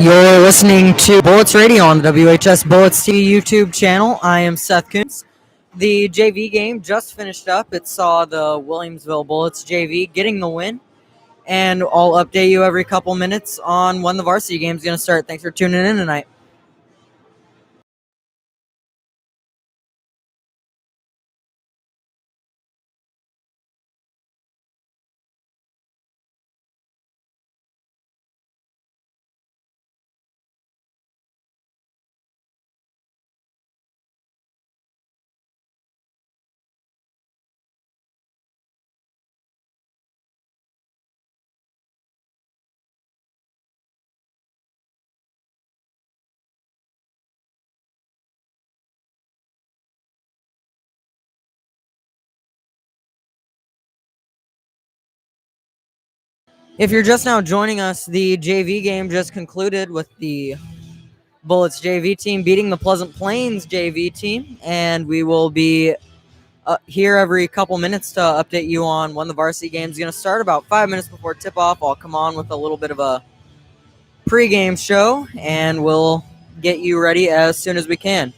You're listening to Bullets Radio on the WHS Bullets TV YouTube channel. I am Seth Kuntz. The JV game just finished up. It saw the Williamsville Bullets JV getting the win, and I'll update you every couple minutes on when the varsity game is going to start. Thanks for tuning in tonight. If you're just now joining us, the JV game just concluded with the Bullets JV team beating the Pleasant Plains JV team, and we will be here every couple minutes to update you on when the varsity game is going to start. About 5 minutes before tip-off, I'll come on with a little bit of a pregame show, and we'll get you ready as soon as we can.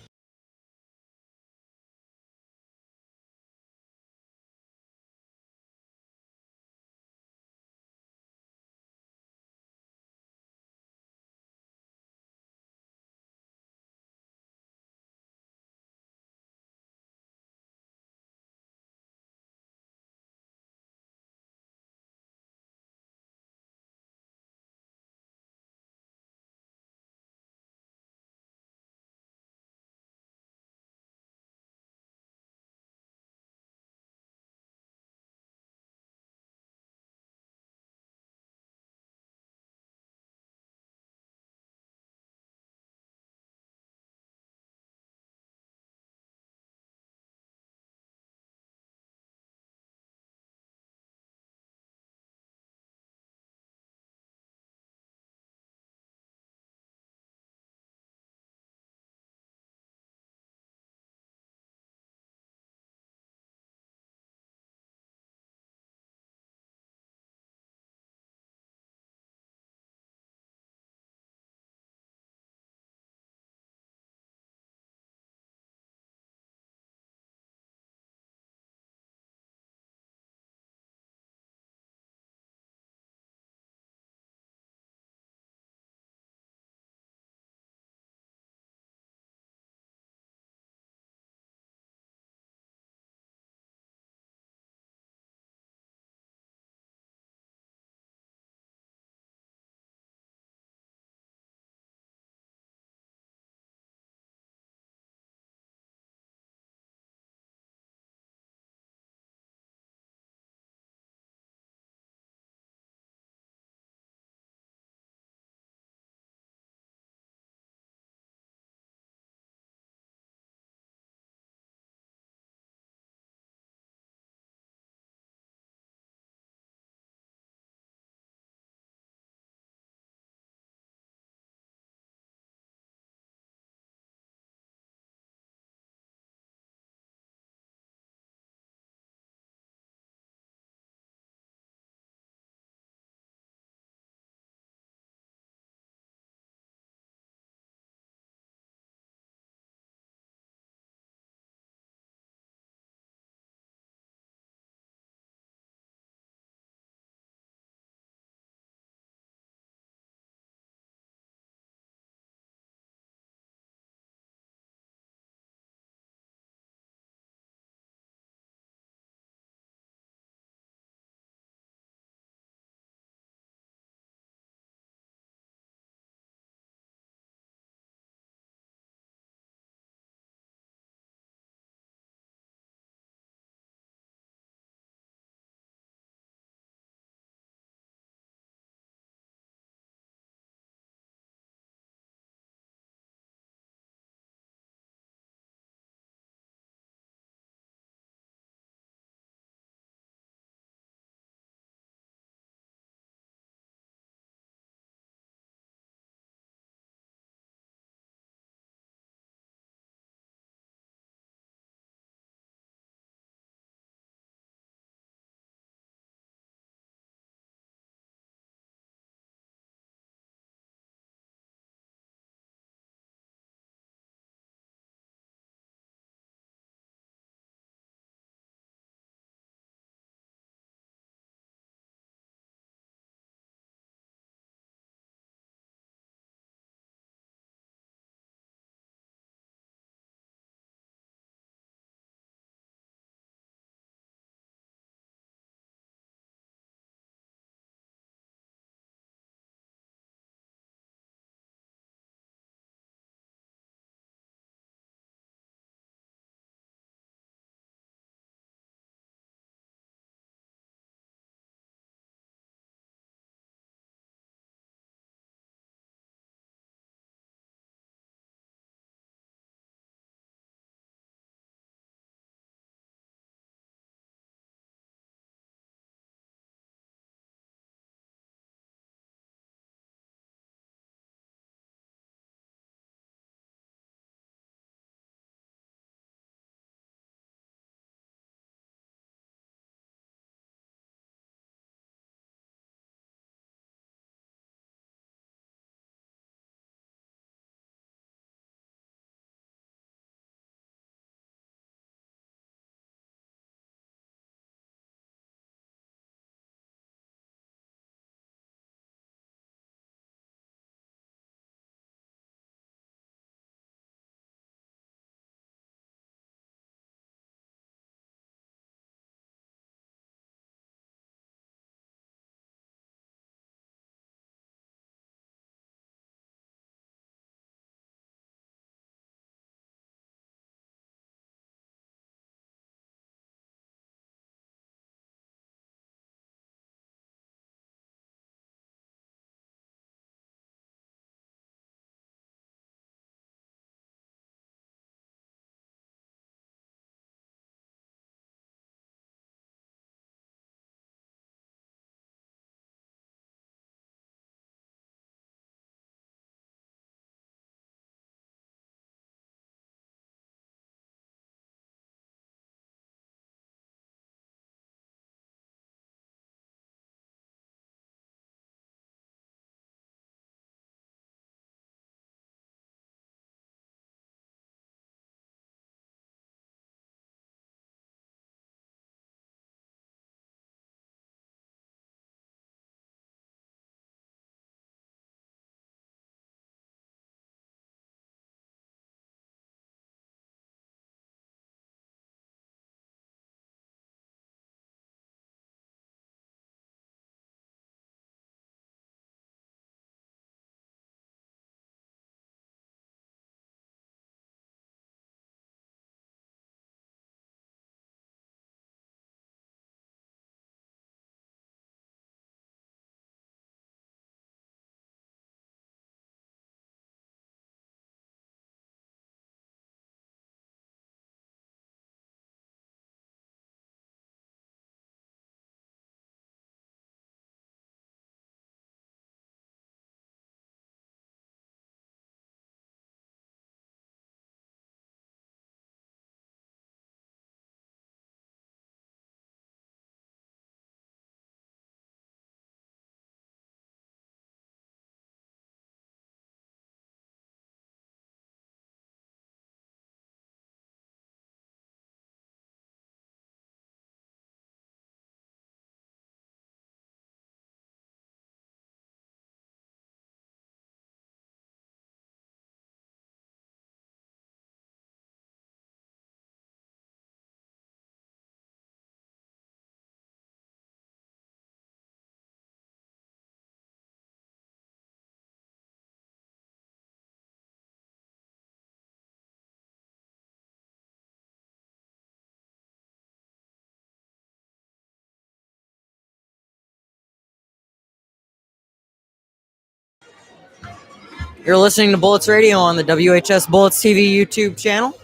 You're listening to Bullets Radio on the WHS Bullets TV YouTube channel.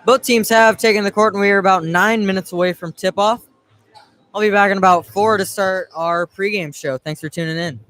Both teams have taken the court, and we are about 9 minutes away from tip-off. I'll be back in about 4 to start our pregame show. Thanks for tuning in.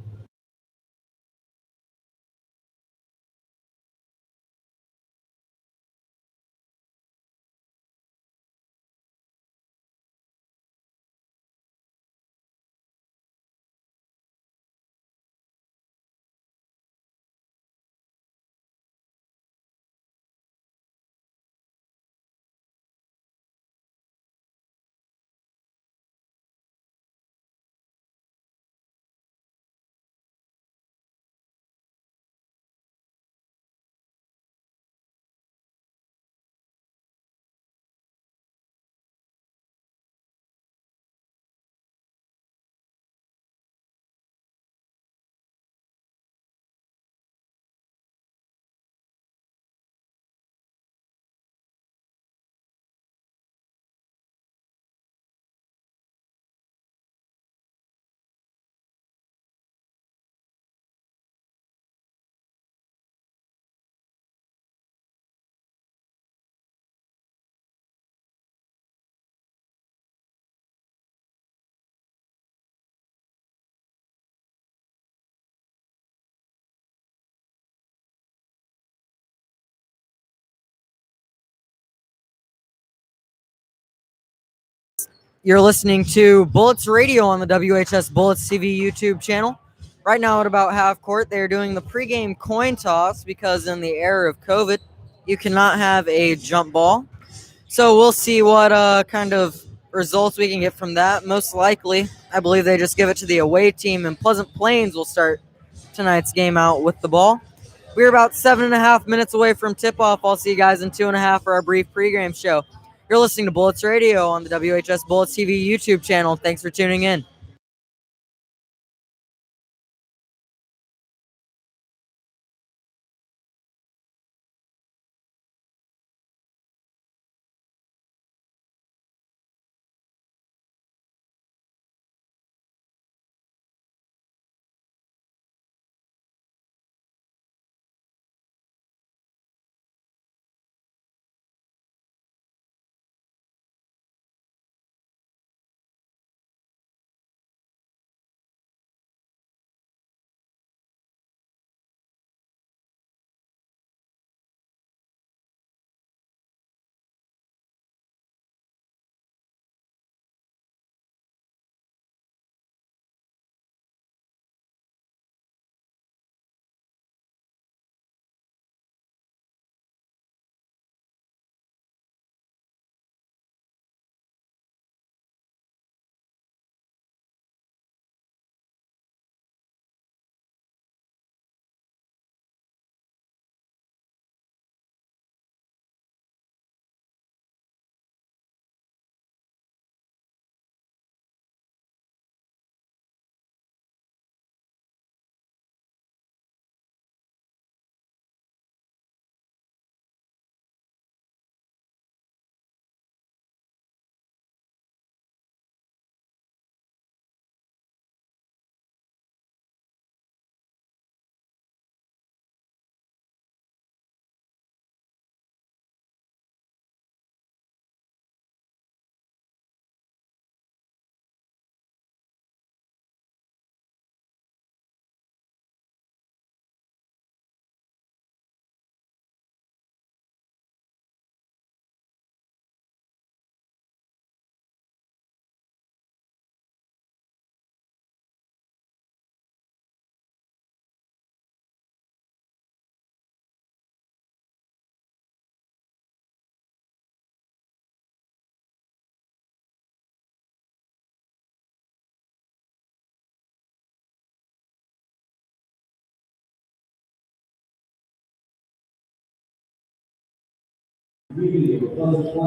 You're listening to Bullets Radio on the WHS Bullets TV YouTube channel. Right now at about half court, they're doing the pregame coin toss because in the era of COVID, you cannot have a jump ball. So we'll see what kind of results we can get from that. Most likely, I believe they just give it to the away team, and Pleasant Plains will start tonight's game out with the ball. We're about 7.5 minutes away from tip-off. I'll see you guys in 2.5 for our brief pregame show. You're listening to Bullets Radio on the WHS Bullets TV YouTube channel. Thanks for tuning in.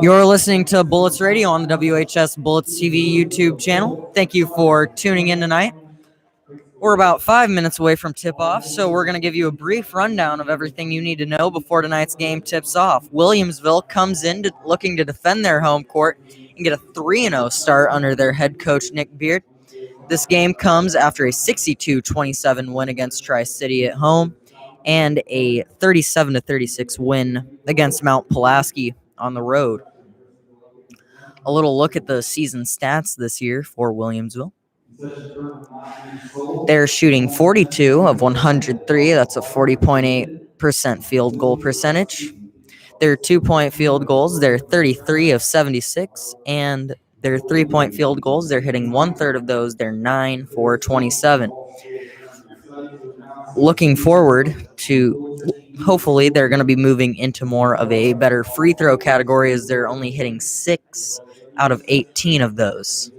You're listening to Bullets Radio on the WHS Bullets TV YouTube channel. Thank you for tuning in tonight. We're about 5 minutes away from tip-off, so we're going to give you a brief rundown of everything you need to know before tonight's game tips off. Williamsville comes in looking to defend their home court and get a 3-0 start under their head coach, Nick Beard. This game comes after a 62-27 win against Tri-City at home, and a 37-36 win against Mount Pulaski on the road. A little look at the season stats this year for Williamsville. They're shooting 42 of 103. That's a 40.8% field goal percentage. Their 2-point field goals, they're 33 of 76. And their 3-point field goals, they're hitting 1/3 of those. They're 9 for 27. Looking forward to, hopefully, they're going to be moving into more of a better free throw category as they're only hitting 6 out of 18 of those.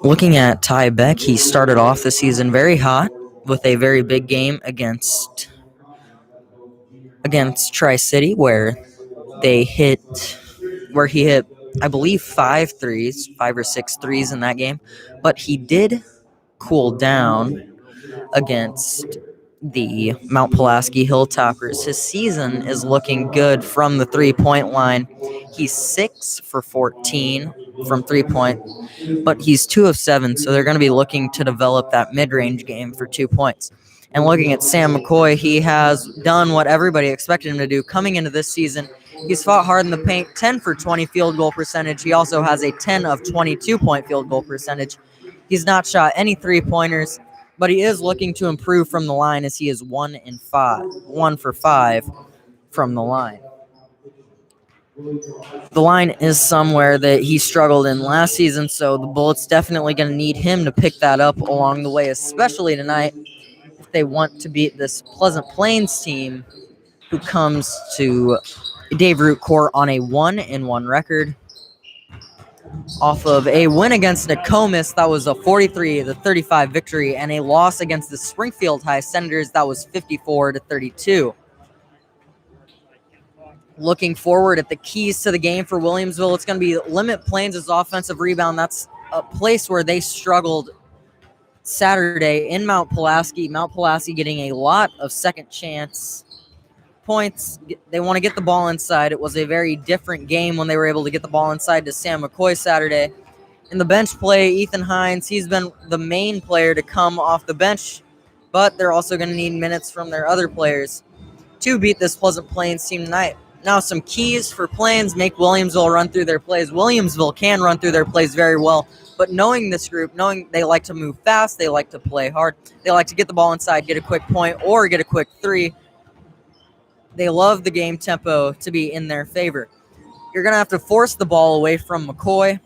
Looking at Ty Beck, he started off the season very hot with a very big game against Tri-City where he hit, I believe, 5 or 6 threes in that game. But he did cool down against the Mount Pulaski Hilltoppers. His season is looking good from the 3-point line. He's 6 for 14 from 3-point, but he's 2 of 7, so they're going to be looking to develop that mid-range game for 2 points. And looking at Sam McCoy, he has done what everybody expected him to do coming into this season. He's fought hard in the paint, 10 for 20 field goal percentage. He also has a 10 of 22-point field goal percentage. He's not shot any 3-pointers, but he is looking to improve from the line as he is 1 for 5 from the line. The line is somewhere that he struggled in last season, so the Bullets definitely going to need him to pick that up along the way, especially tonight if they want to beat this Pleasant Plains team who comes to Dave Root Court on a 1-1 record. Off of a win against Nokomis, that was a 43-35 victory, and a loss against the Springfield High Senators, that was 54-32. Looking forward at the keys to the game for Williamsville, it's going to be limit Plains' offensive rebound. That's a place where they struggled Saturday in Mount Pulaski. Mount Pulaski getting a lot of second chance points. They want to get the ball inside. It was a very different game when they were able to get the ball inside to Sam McCoy Saturday. In the bench play, Ethan Hines, he's been the main player to come off the bench, but they're also going to need minutes from their other players to beat this Pleasant Plains team tonight. Now, some keys for Plains make Williamsville run through their plays. Williamsville can run through their plays very well, but knowing this group, knowing they like to move fast, they like to play hard, they like to get the ball inside, get a quick point, or get a quick three. They love the game tempo to be in their favor. You're going to have to force the ball away from McCoy.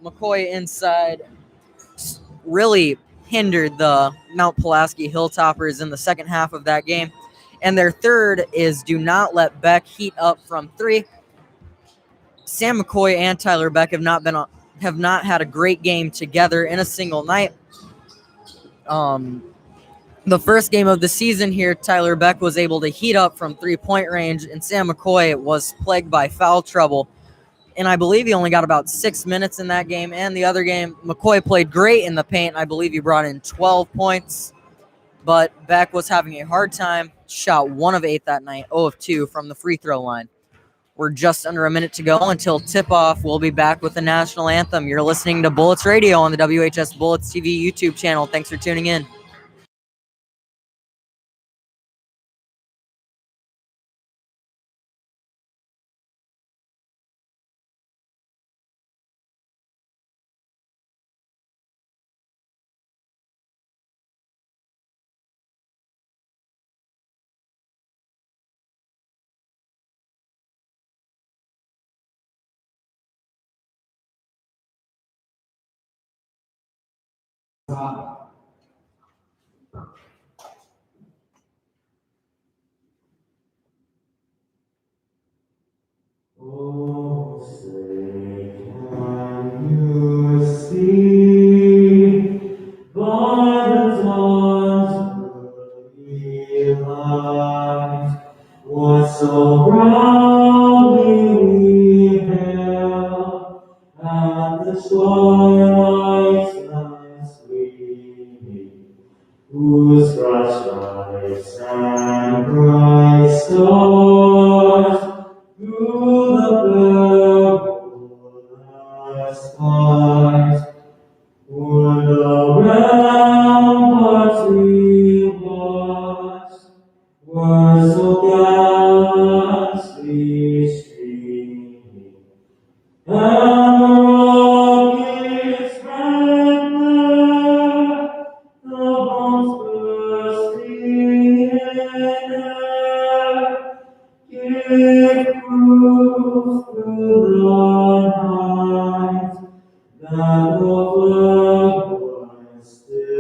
McCoy inside really hindered the Mount Pulaski Hilltoppers in the second half of that game. And their third is do not let Beck heat up from 3. Sam McCoy and Tyler Beck have not had a great game together in a single night. The first game of the season here, Tyler Beck was able to heat up from 3-point range, and Sam McCoy was plagued by foul trouble. And I believe he only got about 6 minutes in that game. And the other game, McCoy played great in the paint. I believe he brought in 12 points. But Beck was having a hard time. Shot 1 of 8 that night, 0 of 2 from the free throw line. We're just under a minute to go until tip-off. We'll be back with the national anthem. You're listening to Bullets Radio on the WHS Bullets TV YouTube channel. Thanks for tuning in. Oh, say can you see by the dawn's early light what so proudly we hailed at the twilight's last gleaming, whose bright stripes and bright stars through the perilous skies would the rampart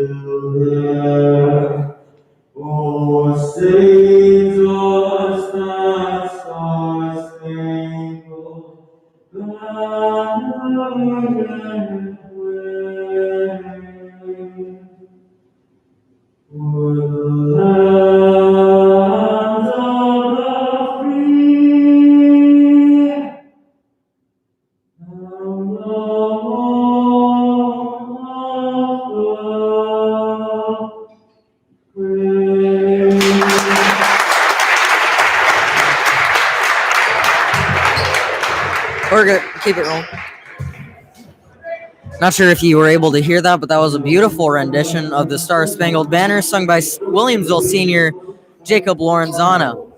there. Oh, saints of that star-spangled banner wave. For the land of the free and the home of the brave. We're good. Keep it rolling. Not sure if you were able to hear that, but that was a beautiful rendition of the Star Spangled Banner sung by Williamsville senior Jacob Lorenzana.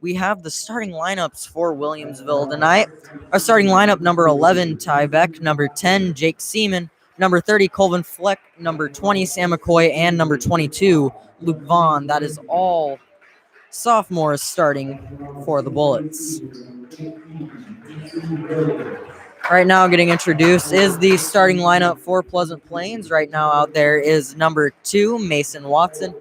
We have the starting lineups for Williamsville tonight. Our starting lineup: number 11, Ty Beck; number 10, Jake Seaman; number 30, Colvin Fleck; number 20, Sam McCoy; and number 22, Luke Vaughn. That is all sophomores starting for the Bullets. Right now, getting introduced is the starting lineup for Pleasant Plains. Right now, out there is number 2, Mason Watson;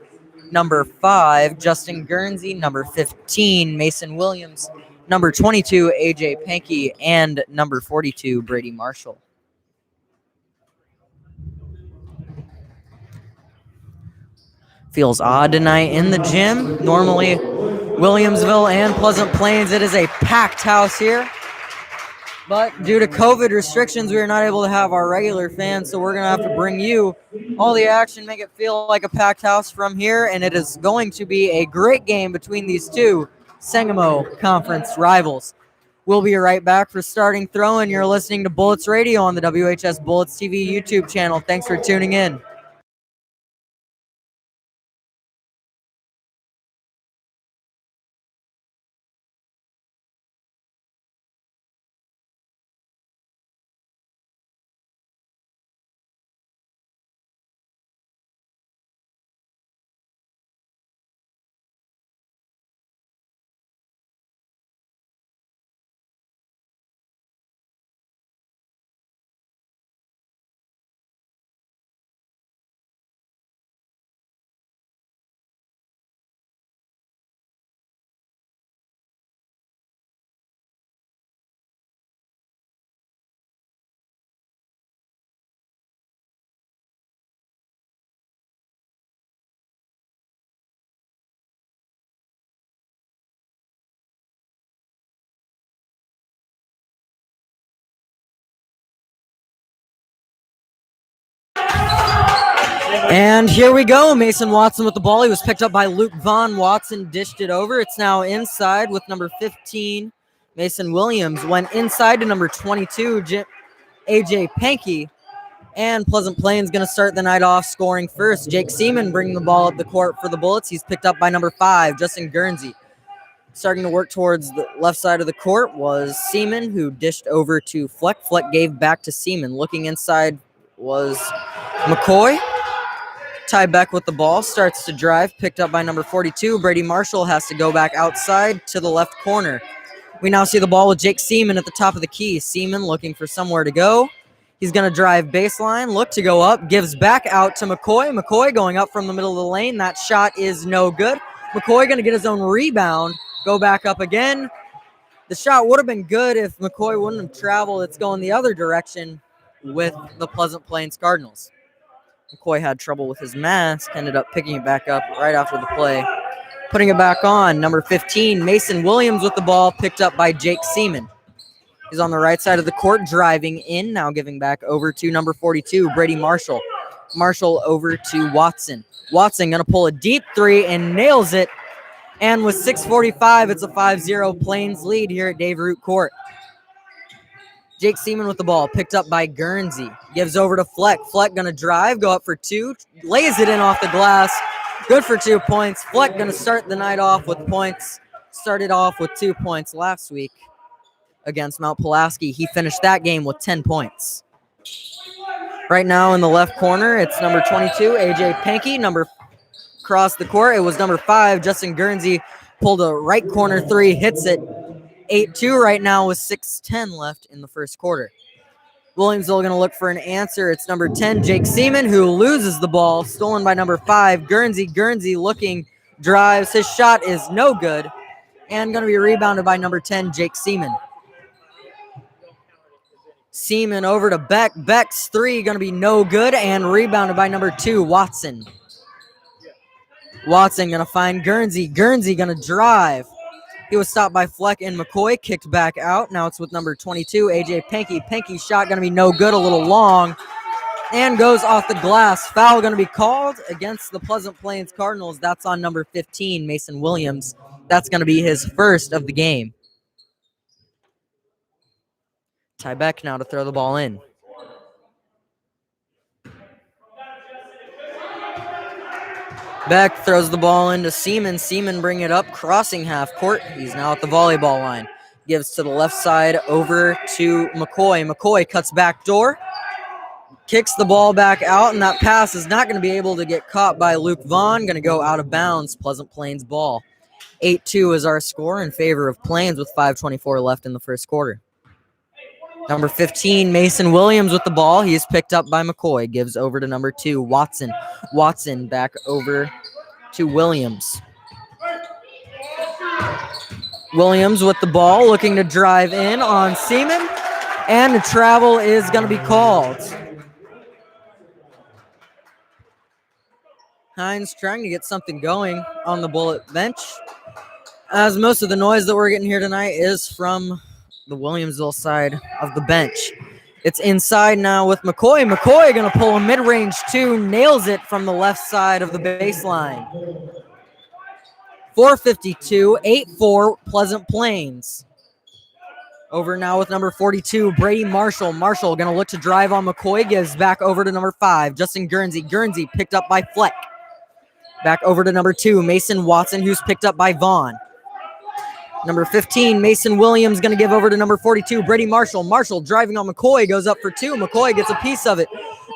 number 5, Justin Guernsey; number 15, Mason Williams; number 22, AJ Pankey; and number 42, Brady Marshall. Feels odd tonight in the gym. Normally, Williamsville and Pleasant Plains, it is a packed house here. But due to COVID restrictions, we are not able to have our regular fans, so we're going to have to bring you all the action, make it feel like a packed house from here, and it is going to be a great game between these two Sangamo Conference rivals. We'll be right back for starting throw, and you're listening to Bullets Radio on the WHS Bullets TV YouTube channel. Thanks for tuning in. And here we go. Mason Watson with the ball. He was picked up by Luke Vaughn. Watson dished it over. It's now inside with number 15, Mason Williams. Went inside to number 22, AJ Pankey. And Pleasant Plains going to start the night off scoring first. Jake Seaman bringing the ball up the court for the Bullets. He's picked up by number 5, Justin Guernsey. Starting to work towards the left side of the court was Seaman, who dished over to Fleck. Fleck gave back to Seaman. Looking inside was McCoy. Ty Beck with the ball, starts to drive, picked up by number 42. Brady Marshall has to go back outside to the left corner. We now see the ball with Jake Seaman at the top of the key. Seaman looking for somewhere to go. He's going to drive baseline, look to go up, gives back out to McCoy. McCoy going up from the middle of the lane. That shot is no good. McCoy going to get his own rebound, go back up again. The shot would have been good if McCoy wouldn't have traveled. It's going the other direction with the Pleasant Plains Cardinals. McCoy had trouble with his mask, ended up picking it back up right after the play. Putting it back on, number 15, Mason Williams with the ball, picked up by Jake Seaman. He's on the right side of the court, driving in, now giving back over to number 42, Brady Marshall. Marshall over to Watson. Watson going to pull a deep three and nails it. And with 6:45, it's a 5-0 Plains lead here at Dave Root Court. Jake Seaman with the ball, picked up by Guernsey. Gives over to Fleck. Fleck going to drive, go up for 2. Lays it in off the glass. Good for 2 points. Fleck going to start the night off with points. Started off with 2 points last week against Mount Pulaski. He finished that game with 10 points. Right now in the left corner, it's number 22, AJ Pankey. Across the court, it was number 5, Justin Guernsey. Pulled a right corner 3, hits it. 8-2 right now with 6:10 left in the first quarter. Williamsville going to look for an answer. It's number 10, Jake Seaman, who loses the ball. Stolen by number 5, Guernsey. Guernsey looking, drives. His shot is no good. And going to be rebounded by number 10, Jake Seaman. Seaman over to Beck. Beck's three going to be no good and rebounded by number 2, Watson. Watson going to find Guernsey. Guernsey going to drive. He was stopped by Fleck and McCoy, kicked back out. Now it's with number 22, AJ Pankey. Pankey's shot going to be no good, a little long, and goes off the glass. Foul going to be called against the Pleasant Plains Cardinals. That's on number 15, Mason Williams. That's going to be his first of the game. Ty Beck now to throw the ball in. Beck throws the ball into Seaman. Seaman bring it up, crossing half court. He's now at the volleyball line. Gives to the left side over to McCoy. McCoy cuts back door. Kicks the ball back out, and that pass is not going to be able to get caught by Luke Vaughn. Going to go out of bounds. Pleasant Plains ball. 8-2 is our score in favor of Plains with 5:24 left in the first quarter. Number 15, Mason Williams with the ball. He is picked up by McCoy. Gives over to number 2, Watson. Watson back over to Williams. Williams with the ball, looking to drive in on Seaman. And the travel is going to be called. Hines trying to get something going on the Bullet bench, as most of the noise that we're getting here tonight is from the Williamsville side of the bench. It's inside now with McCoy. McCoy going to pull a mid-range 2, nails it from the left side of the baseline. 4:52, 8-4, Pleasant Plains. Over now with number 42, Brady Marshall. Marshall going to look to drive on McCoy, gives back over to number 5, Justin Guernsey. Guernsey picked up by Fleck. Back over to number 2, Mason Watson, who's picked up by Vaughn. Number 15, Mason Williams going to give over to number 42, Brady Marshall. Marshall driving on McCoy, goes up for 2. McCoy gets a piece of it.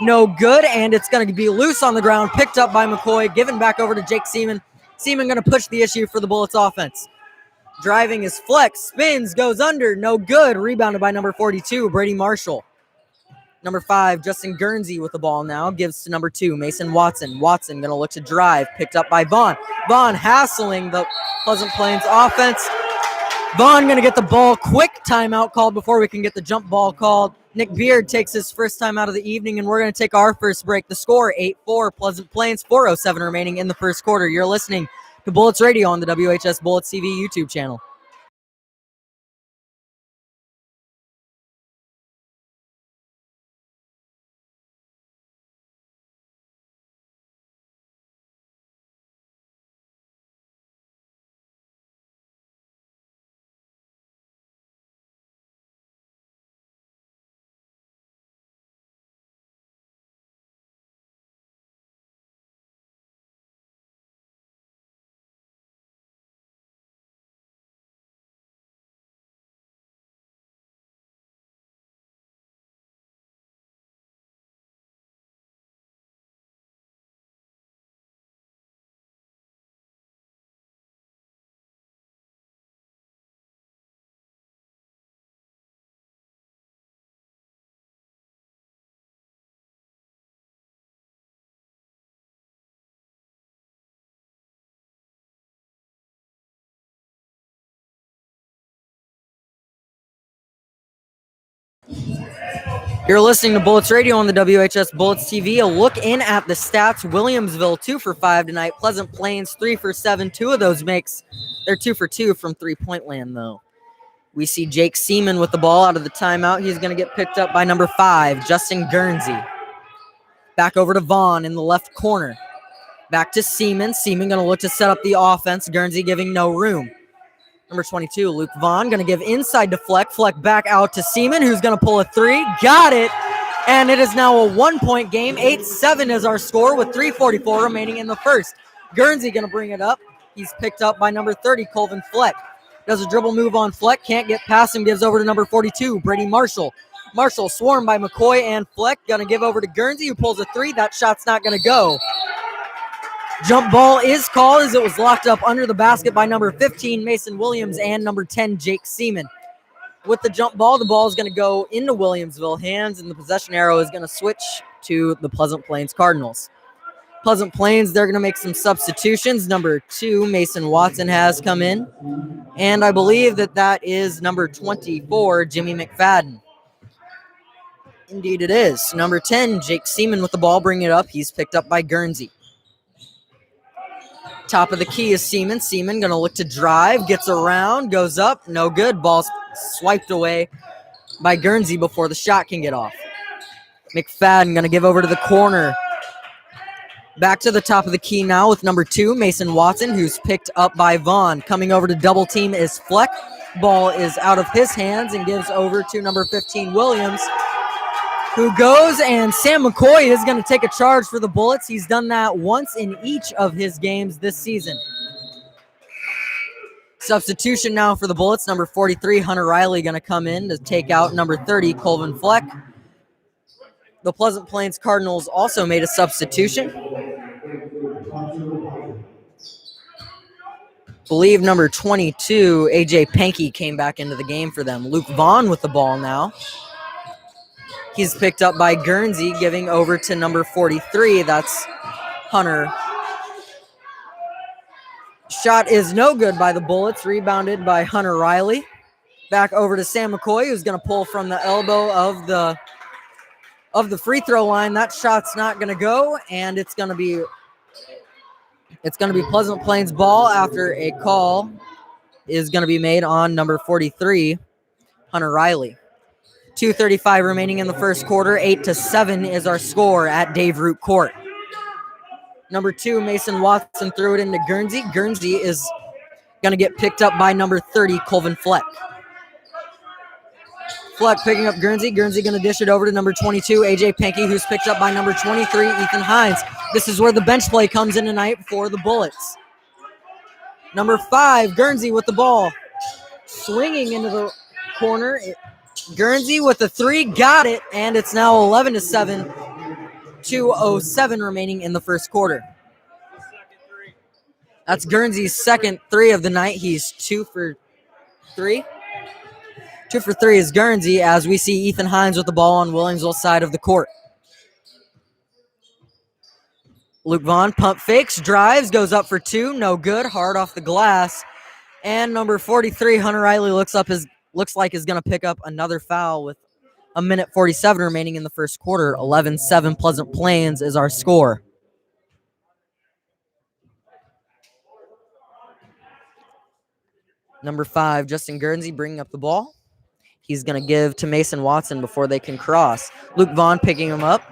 No good, and it's going to be loose on the ground, picked up by McCoy, given back over to Jake Seaman. Seaman going to push the issue for the Bullets offense. Driving is Flex, spins, goes under, no good. Rebounded by number 42, Brady Marshall. Number 5, Justin Guernsey with the ball now, gives to number 2, Mason Watson. Watson going to look to drive, picked up by Vaughn. Vaughn hassling the Pleasant Plains offense. Vaughn going to get the ball. Quick timeout called before we can get the jump ball called. Nick Beard takes his first time out of the evening, and we're going to take our first break. The score, 8-4, Pleasant Plains, 4:07 remaining in the first quarter. You're listening to Bullets Radio on the WHS Bullets TV YouTube channel. You're listening to Bullets Radio on the WHS Bullets TV. A look in at the stats. Williamsville 2 for 5 tonight. Pleasant Plains 3 for 7. 2 of those makes. They're 2 for 2 from three-point land, though. We see Jake Seaman with the ball out of the timeout. He's going to get picked up by number 5, Justin Guernsey. Back over to Vaughn in the left corner. Back to Seaman. Seaman going to look to set up the offense. Guernsey giving no room. Number 22, Luke Vaughn, going to give inside to Fleck. Fleck back out to Seaman, who's going to pull a 3. Got it! And it is now a 1-point game. 8-7 is our score with 3:44 remaining in the first. Guernsey going to bring it up. He's picked up by number 30, Colvin Fleck. Does a dribble move on Fleck. Can't get past him. Gives over to number 42, Brady Marshall. Marshall swarmed by McCoy and Fleck. Going to give over to Guernsey, who pulls a 3. That shot's not going to go. Jump ball is called as it was locked up under the basket by number 15, Mason Williams, and number 10, Jake Seaman. with the jump ball. The ball is going to go into Williamsville hands, and the possession arrow is going to switch to the Pleasant Plains Cardinals. Pleasant Plains, they're going to make some substitutions. Number 2, Mason Watson has come in, and I believe that is number 24, Jimmy McFadden. Indeed it is. Number 10, Jake Seaman with the ball, bring it up. He's picked up by Guernsey. Top of the key is Seaman. Seaman going to look to drive, gets around, goes up, no good. Ball swiped away by Guernsey before the shot can get off. McFadden going to give over to the corner. Back to the top of the key now with number 2, Mason Watson, who's picked up by Vaughn. Coming over to double team is Fleck. Ball is out of his hands and gives over to number 15, Williams, who goes, and Sam McCoy is going to take a charge for the Bullets. He's done that once in each of his games this season. Substitution now for the Bullets. Number 43, Hunter Riley, going to come in to take out number 30, Colvin Fleck. The Pleasant Plains Cardinals also made a substitution. Believe number 22, AJ Pankey, came back into the game for them. Luke Vaughn with the ball now. He's picked up by Guernsey, giving over to number 43. That's Hunter. Shot is no good by the Bullets. Rebounded by Hunter Riley. Back over to Sam McCoy, who's going to pull from the elbow of the free throw line. That shot's not going to go, and it's going to be Pleasant Plains ball after a call is going to be made on number 43, Hunter Riley. 2:35 remaining in the first quarter. 8-7 is our score at Dave Root Court. Number 2, Mason Watson threw it into Guernsey. Guernsey is going to get picked up by number 30, Colvin Fleck. Fleck picking up Guernsey. Guernsey going to dish it over to number 22, AJ Pankey, who's picked up by number 23, Ethan Hines. This is where the bench play comes in tonight for the Bullets. Number 5, Guernsey with the ball. Swinging into the corner. Guernsey with the 3, got it, and it's now 11-7, 2:07 remaining in the first quarter. That's Guernsey's second 3 of the night. He's 2 for 3. 2 for 3 is Guernsey, as we see Ethan Hines with the ball on Williamsville's side of the court. Luke Vaughn pump fakes, drives, goes up for 2, no good, hard off the glass. And number 43, Hunter Riley, looks like is going to pick up another foul with 1:47 remaining in the first quarter. 11-7 Pleasant Plains is our score. Number 5, Justin Guernsey, bringing up the ball. He's going to give to Mason Watson before they can cross. Luke Vaughn picking him up.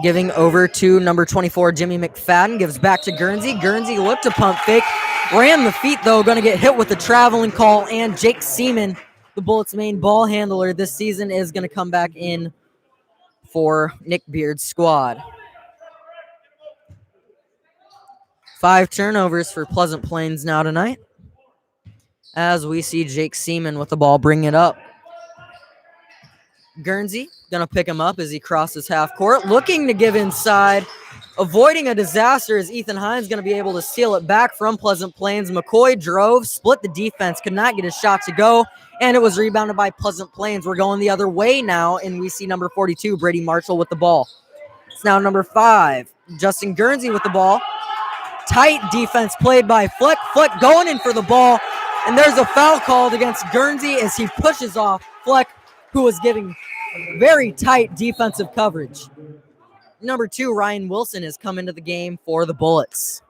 Giving over to number 24, Jimmy McFadden. Gives back to Guernsey. Guernsey looked to pump fake. Ran the feet, though. Going to get hit with the traveling call. And Jake Seaman, the Bullets' main ball handler this season, is going to come back in for Nick Beard's squad. 5 turnovers for Pleasant Plains now tonight, as we see Jake Seaman with the ball bring it up. Guernsey going to pick him up as he crosses half court, looking to give inside. Avoiding a disaster is Ethan Hines going to be able to steal it back from Pleasant Plains. McCoy drove, split the defense, could not get his shot to go, and it was rebounded by Pleasant Plains. We're going the other way now, and we see number 42, Brady Marshall, with the ball. It's now number 5, Justin Guernsey with the ball. Tight defense played by Fleck. Fleck going in for the ball, and there's a foul called against Guernsey as he pushes off Fleck, who was giving very tight defensive coverage. Number 2, Ryan Wilson, has come into the game for the Bullets.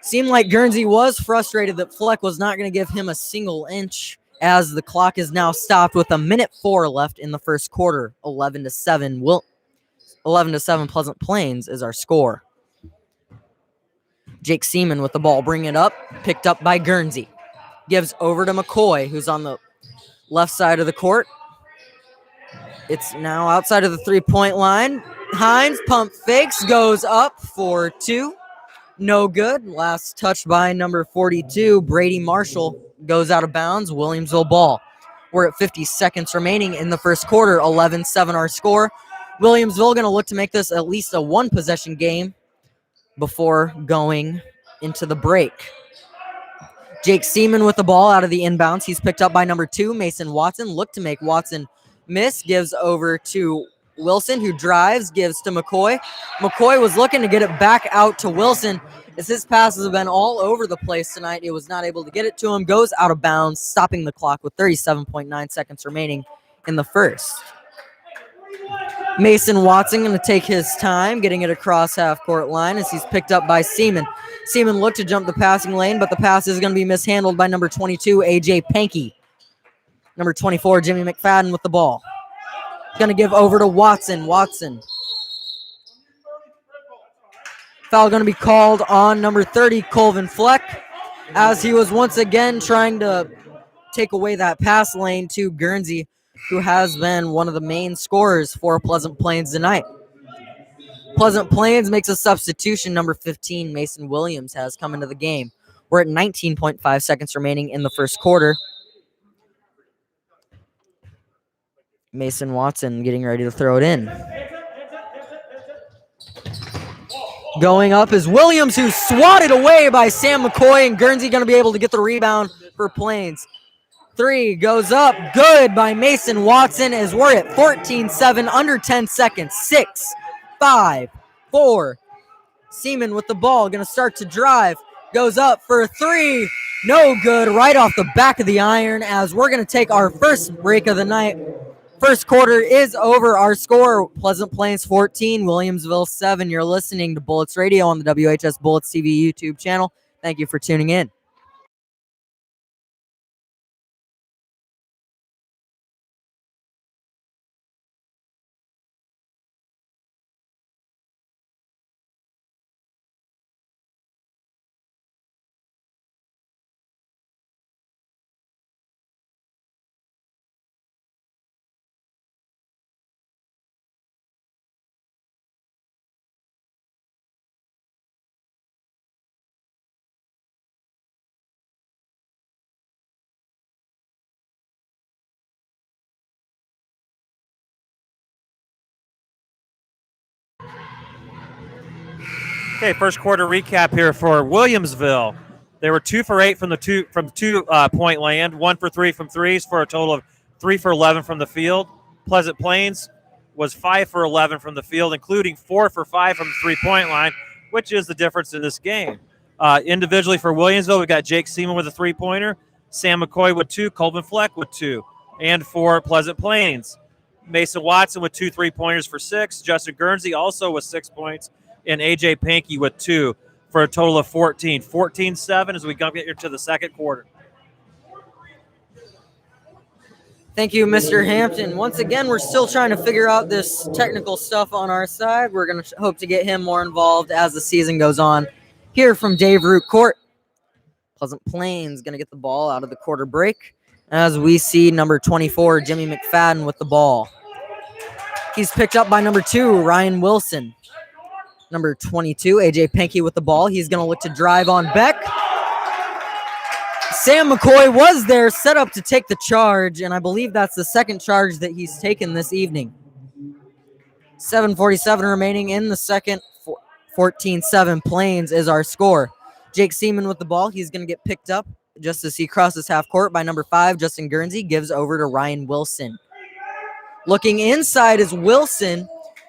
Seemed like Guernsey was frustrated that Fleck was not going to give him a single inch, as the clock is now stopped with 1:04 left in the first quarter. 11-7. 11-7 Pleasant Plains is our score. Jake Seaman with the ball, bring it up, picked up by Guernsey. Gives over to McCoy, who's on the left side of the court. It's now outside of the three-point line. Hines pump fakes, goes up for 2. No good. Last touch by number 42, Brady Marshall, goes out of bounds. Williamsville ball. We're at 50 seconds remaining in the first quarter. 11-7 our score. Williamsville going to look to make this at least a one-possession game. before going into the break. Jake Seaman with the ball out of the inbounds. He's picked up by number 2, Mason Watson. Look to make Watson miss. Gives over to Wilson, who drives, gives to McCoy. McCoy was looking to get it back out to Wilson, as his passes have been all over the place tonight. He was not able to get it to him. Goes out of bounds, stopping the clock with 37.9 seconds remaining in the first. Mason Watson going to take his time getting it across half-court line as he's picked up by Seaman. Seaman looked to jump the passing lane, but the pass is going to be mishandled by number 22, A.J. Pankey. Number 24, Jimmy McFadden with the ball. Going to give over to Watson. Watson. Foul going to be called on number 30, Colvin Fleck, as he was once again trying to take away that pass lane to Guernsey, who has been one of the main scorers for Pleasant Plains tonight. Pleasant Plains makes a substitution. Number 15, Mason Williams, has come into the game. We're at 19.5 seconds remaining in the first quarter. Mason Watson getting ready to throw it in. Going up is Williams, who's swatted away by Sam McCoy, and Guernsey going to be able to get the rebound for Plains. 3 goes up, good by Mason Watson, as we're at 14-7, under 10 seconds. 6, 5, 4. Seaman with the ball, going to start to drive. Goes up for 3, no good, right off the back of the iron, as we're going to take our first break of the night. First quarter is over. Our score, Pleasant Plains 14, Williamsville 7. You're listening to Bullets Radio on the WHS Bullets TV YouTube channel. Thank you for tuning in. Okay, first quarter recap here for Williamsville. They were 2 for 8 from the two-point land, 1 for 3 from threes, for a total of 3 for 11 from the field. Pleasant Plains was 5 for 11 from the field, including 4 for 5 from the three-point line, which is the difference in this game. Individually for Williamsville, we got Jake Seaman with a three-pointer, Sam McCoy with 2, Colvin Fleck with 2. And for Pleasant Plains, Mason Watson with 2 3-pointers for 6, Justin Guernsey also with 6 points, and A.J. Pankey with 2 for a total of 14. 14-7 as we get here to the second quarter. Thank you, Mr. Hampton. Once again, we're still trying to figure out this technical stuff on our side. We're going to hope to get him more involved as the season goes on. Here from Dave Root Court, Pleasant Plains going to get the ball out of the quarter break as we see number 24, Jimmy McFadden, with the ball. He's picked up by number 2, Ryan Wilson. Number 22, A.J. Pankey with the ball. He's going to look to drive on Beck. Sam McCoy was there, set up to take the charge, and I believe that's the second charge that he's taken this evening. 7:47 remaining in the second. 14-7 Plains is our score. Jake Seaman with the ball. He's going to get picked up just as he crosses half court by number 5, Justin Guernsey. Gives over to Ryan Wilson. Looking inside is Wilson.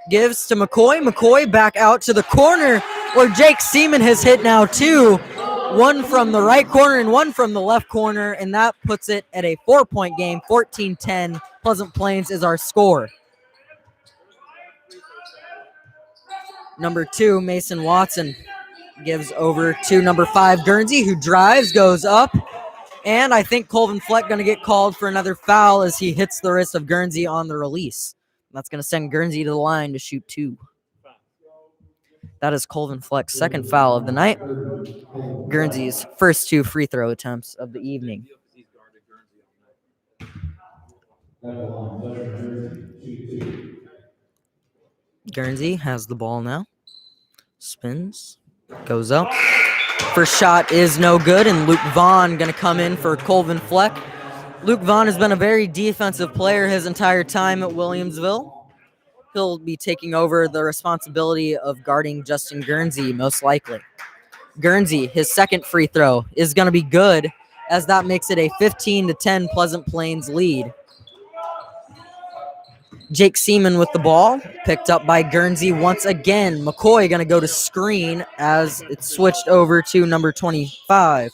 Gives to McCoy. McCoy back out to the corner where Jake Seaman has hit now 2. One from the right corner and one from the left corner, and that puts it at a 4-point game. 14-10. Pleasant Plains is our score. Number 2, Mason Watson, gives over to number 5, Guernsey, who drives, goes up, and I think Colvin Fleck going to get called for another foul as he hits the wrist of Guernsey on the release. That's going to send Guernsey to the line to shoot 2. That is Colvin Fleck's second foul of the night. Guernsey's first 2 free throw attempts of the evening. Guernsey has the ball now. Spins. Goes up. First shot is no good, and Luke Vaughn going to come in for Colvin Fleck. Luke Vaughn has been a very defensive player his entire time at Williamsville. he'll be taking over the responsibility of guarding Justin Guernsey, most likely. Guernsey, his second free throw, is going to be good, as that makes it a 15-10 Pleasant Plains lead. Jake Seaman with the ball, picked up by Guernsey once again. McCoy going to go to screen as it's switched over to number 25,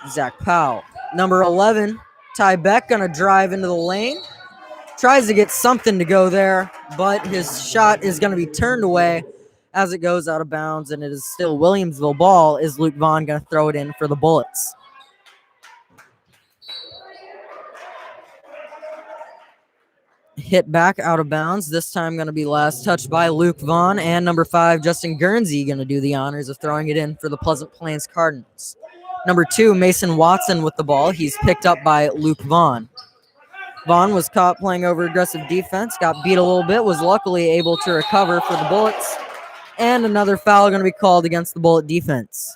Zach Powell. Number 11, Ty Beck, going to drive into the lane. Tries to get something to go there, but his shot is going to be turned away as it goes out of bounds, and it is still Williamsville ball. Is Luke Vaughn going to throw it in for the Bullets? Hit back out of bounds. This time going to be last touched by Luke Vaughn, and number 5, Justin Guernsey, going to do the honors of throwing it in for the Pleasant Plains Cardinals. Number 2, Mason Watson with the ball. He's picked up by Luke Vaughn. Vaughn was caught playing over aggressive defense, got beat a little bit, was luckily able to recover for the Bullets, and another foul going to be called against the Bullet defense.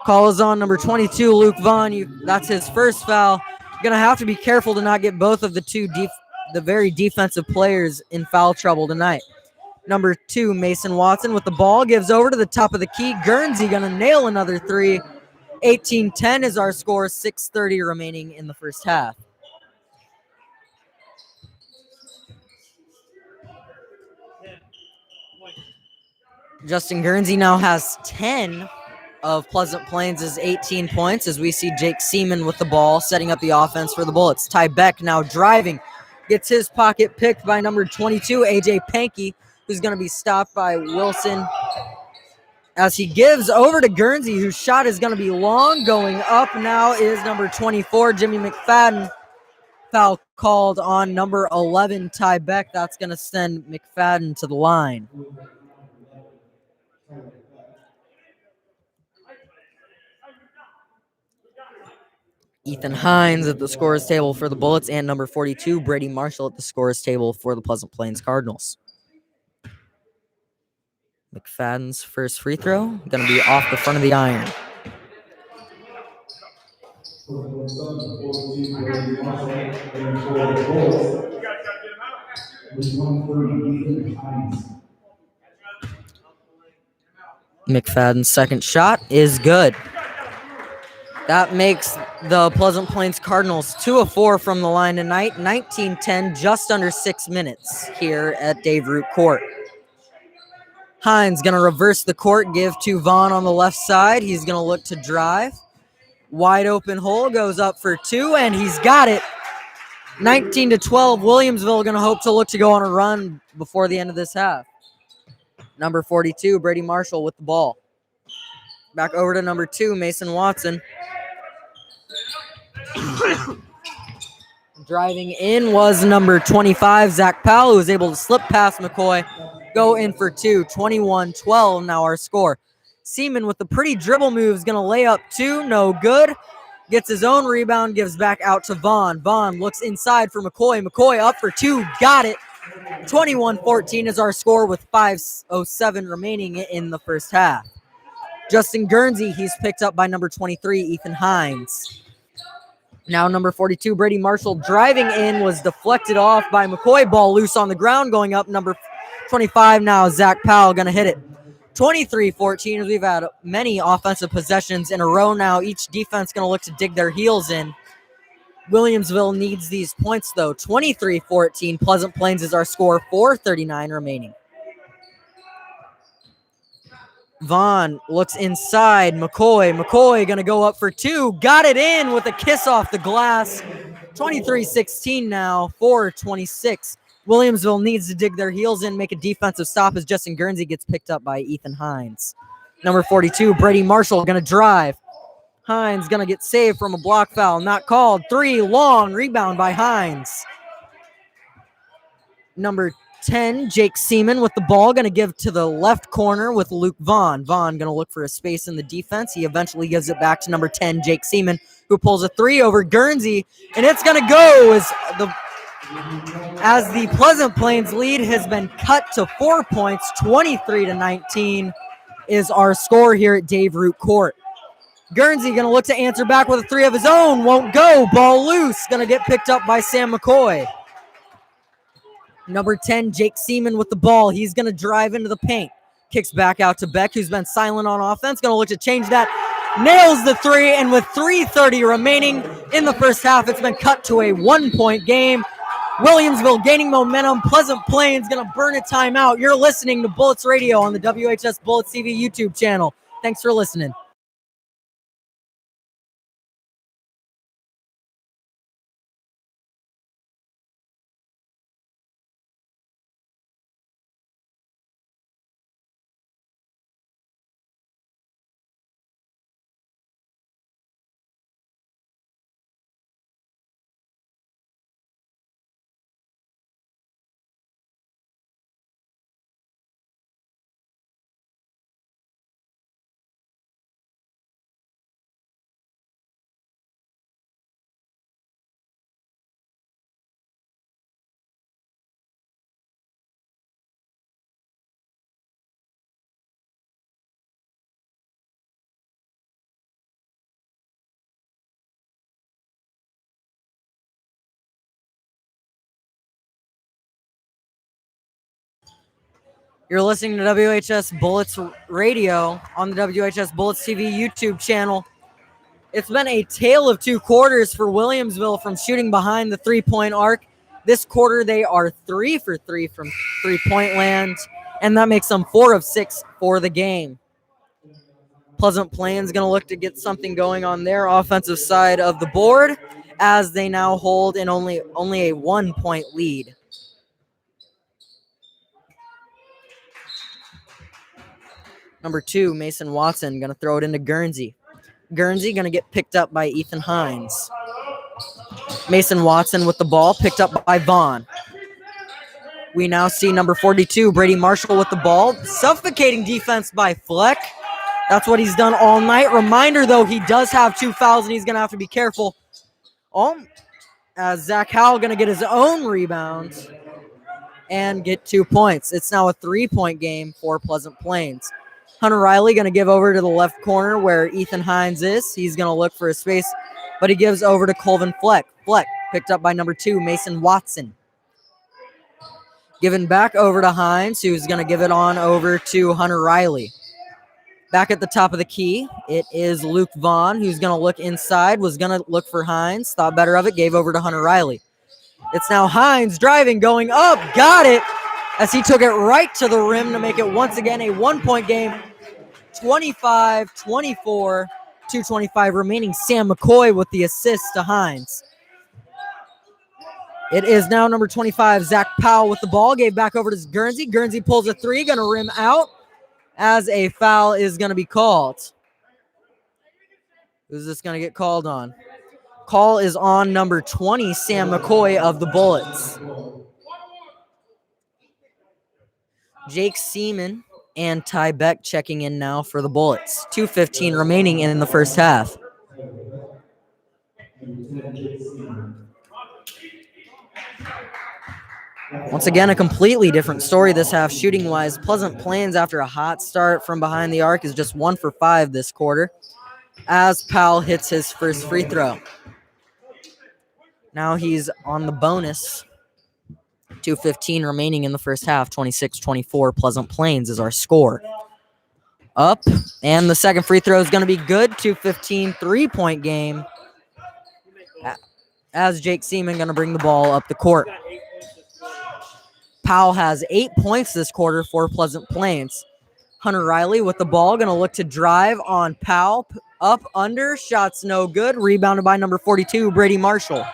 Call is on number 22, Luke Vaughn. That's his first foul. Going to have to be careful to not get both of the very defensive players in foul trouble tonight. Number 2, Mason Watson with the ball, gives over to the top of the key. Guernsey going to nail another three. 18-10 is our score, 6:30 remaining in the first half. Justin Guernsey now has 10 of Pleasant Plains' 18 points as we see Jake Seaman with the ball setting up the offense for the Bullets. Ty Beck now driving, gets his pocket picked by number 22, AJ Pankey, who's going to be stopped by Wilson as he gives over to Guernsey, whose shot is going to be long. Going up now is number 24, Jimmy McFadden. Foul called on number 11, Ty Beck. That's going to send McFadden to the line. Ethan Hines at the scorers table for the Bullets, and number 42, Brady Marshall at the scorers table for the Pleasant Plains Cardinals. McFadden's first free throw going to be off the front of the iron. McFadden's second shot is good. That makes the Pleasant Plains Cardinals 2 of 4 from the line tonight. 19-10, just under 6 minutes here at Dave Root Court. Hines going to reverse the court, give to Vaughn on the left side. He's going to look to drive. Wide open hole, goes up for 2, and he's got it. 19-12, Williamsville going to hope to look to go on a run before the end of this half. Number 42, Brady Marshall with the ball. Back over to number 2, Mason Watson. Driving in was number 25, Zach Powell, who was able to slip past McCoy, go in for 2, 21-12 now our score. Seaman with the pretty dribble move is going to lay up 2, no good. Gets his own rebound, gives back out to Vaughn. Vaughn looks inside for McCoy. McCoy up for 2, got it. 21-14 is our score with 5:07 remaining in the first half. Justin Guernsey, he's picked up by number 23, Ethan Hines. Now number 42, Brady Marshall driving in, was deflected off by McCoy. Ball loose on the ground, going up number 25 now, Zach Powell going to hit it. 23-14 as we've had many offensive possessions in a row now. Each defense going to look to dig their heels in. Williamsville needs these points though. 23-14, Pleasant Plains is our score, 4:39 remaining. Vaughn looks inside. McCoy going to go up for 2. Got it in with a kiss off the glass. 23-16 now, 4:26. Williamsville needs to dig their heels in, make a defensive stop as Justin Guernsey gets picked up by Ethan Hines. Number 42, Brady Marshall going to drive. Hines going to get saved from a block foul. Not called. 3, long rebound by Hines. Number 10, Jake Seaman with the ball, going to give to the left corner with Luke Vaughn. Vaughn going to look for a space in the defense. He eventually gives it back to number 10, Jake Seaman, who pulls a 3 over Guernsey, and it's going to go as the Pleasant Plains lead has been cut to 4 points. 23-19 is our score here at Dave Root Court. Guernsey going to look to answer back with a three of his own. Won't go. Ball loose. Going to get picked up by Sam McCoy. Number 10, Jake Seaman with the ball. He's going to drive into the paint. Kicks back out to Beck, who's been silent on offense. Going to look to change that. Nails the three, and with 3:30 remaining in the first half, it's been cut to a 1-point game. Williamsville gaining momentum. Pleasant Plains going to burn a timeout. You're listening to Bullets Radio on the WHS Bullets TV YouTube channel. Thanks for listening. You're listening to WHS Bullets Radio on the WHS Bullets TV YouTube channel. It's been a tale of two quarters for Williamsville from shooting behind the three-point arc. This quarter, they are 3 for 3 from three-point land, and that makes them 4 of 6 for the game. Pleasant Plains going to look to get something going on their offensive side of the board as they now hold in only a 1-point lead. Number 2, Mason Watson, going to throw it into Guernsey. Guernsey going to get picked up by Ethan Hines. Mason Watson with the ball, picked up by Vaughn. We now see number 42, Brady Marshall with the ball. Suffocating defense by Fleck. That's what he's done all night. Reminder, though, he does have 2 fouls, and he's going to have to be careful. As Zach Howell going to get his own rebound and get 2 points. It's now a 3-point game for Pleasant Plains. Hunter Riley going to give over to the left corner where Ethan Hines is. He's going to look for a space, but he gives over to Colvin Fleck. Fleck picked up by number 2, Mason Watson. Given back over to Hines, who's going to give it on over to Hunter Riley. Back at the top of the key, it is Luke Vaughn, who's going to look inside, was going to look for Hines, thought better of it, gave over to Hunter Riley. It's now Hines driving, going up, got it, as he took it right to the rim to make it once again a 1-point game. 25-24, 2:25 remaining. Sam McCoy with the assist to Hines. It is now number 25, Zach Powell with the ball. Gave back over to Guernsey. Guernsey pulls a 3, going to rim out as a foul is going to be called. Who's this going to get called on? Call is on number 20, Sam McCoy of the Bullets. Jake Seaman and Ty Beck checking in now for the Bullets. 2:15 remaining in the first half. Once again, a completely different story this half shooting-wise. Pleasant Plains, after a hot start from behind the arc, is just 1 for 5 this quarter as Powell hits his first free throw. Now he's on the bonus. 2:15 remaining in the first half. 26-24. Pleasant Plains is our score. Up, and the second free throw is going to be good. 2:15 3-point game as Jake Seaman going to bring the ball up the court. Powell has 8 points this quarter for Pleasant Plains. Hunter Riley with the ball, going to look to drive on Powell. Up, under, shots no good. Rebounded by number 42, Brady Marshall.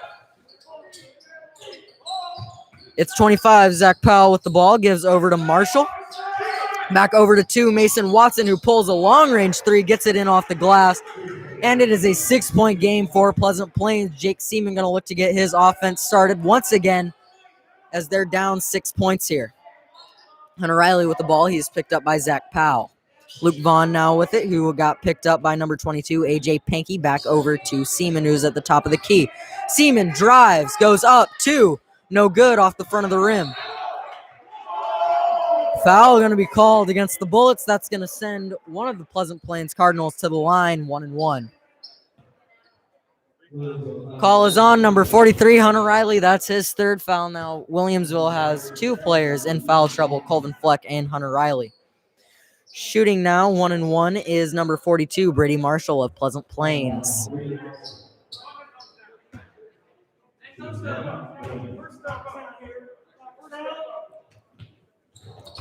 It's 25, Zach Powell with the ball, gives over to Marshall. Back over to 2, Mason Watson, who pulls a long-range 3, gets it in off the glass. And it is a 6-point game for Pleasant Plains. Jake Seaman going to look to get his offense started once again as they're down 6 points here. Hunter Riley with the ball. He's picked up by Zach Powell. Luke Vaughn now with it, who got picked up by number 22, A.J. Pankey. Back over to Seaman, who's at the top of the key. Seaman drives, goes up, 2. No good off the front of the rim. Foul going to be called against the Bullets. That's going to send one of the Pleasant Plains Cardinals to the line, 1-1. Call is on number 43, Hunter Riley. That's his third foul now. Williamsville has two players in foul trouble, Colvin Fleck and Hunter Riley. Shooting now, 1-1, is number 42, Brady Marshall of Pleasant Plains.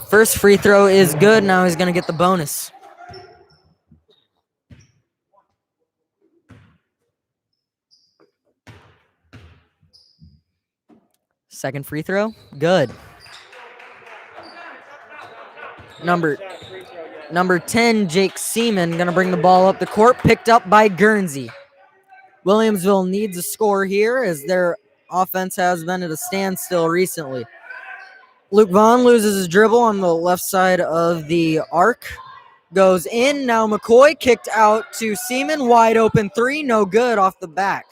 First free throw is good. Now he's going to get the bonus. Second free throw, good. Number 10, Jake Seaman, going to bring the ball up the court, picked up by Guernsey. Williamsville needs a score here as their offense has been at a standstill recently. Luke Vaughn loses his dribble on the left side of the arc. Goes in. Now McCoy kicked out to Seaman. Wide open three. No good off the back.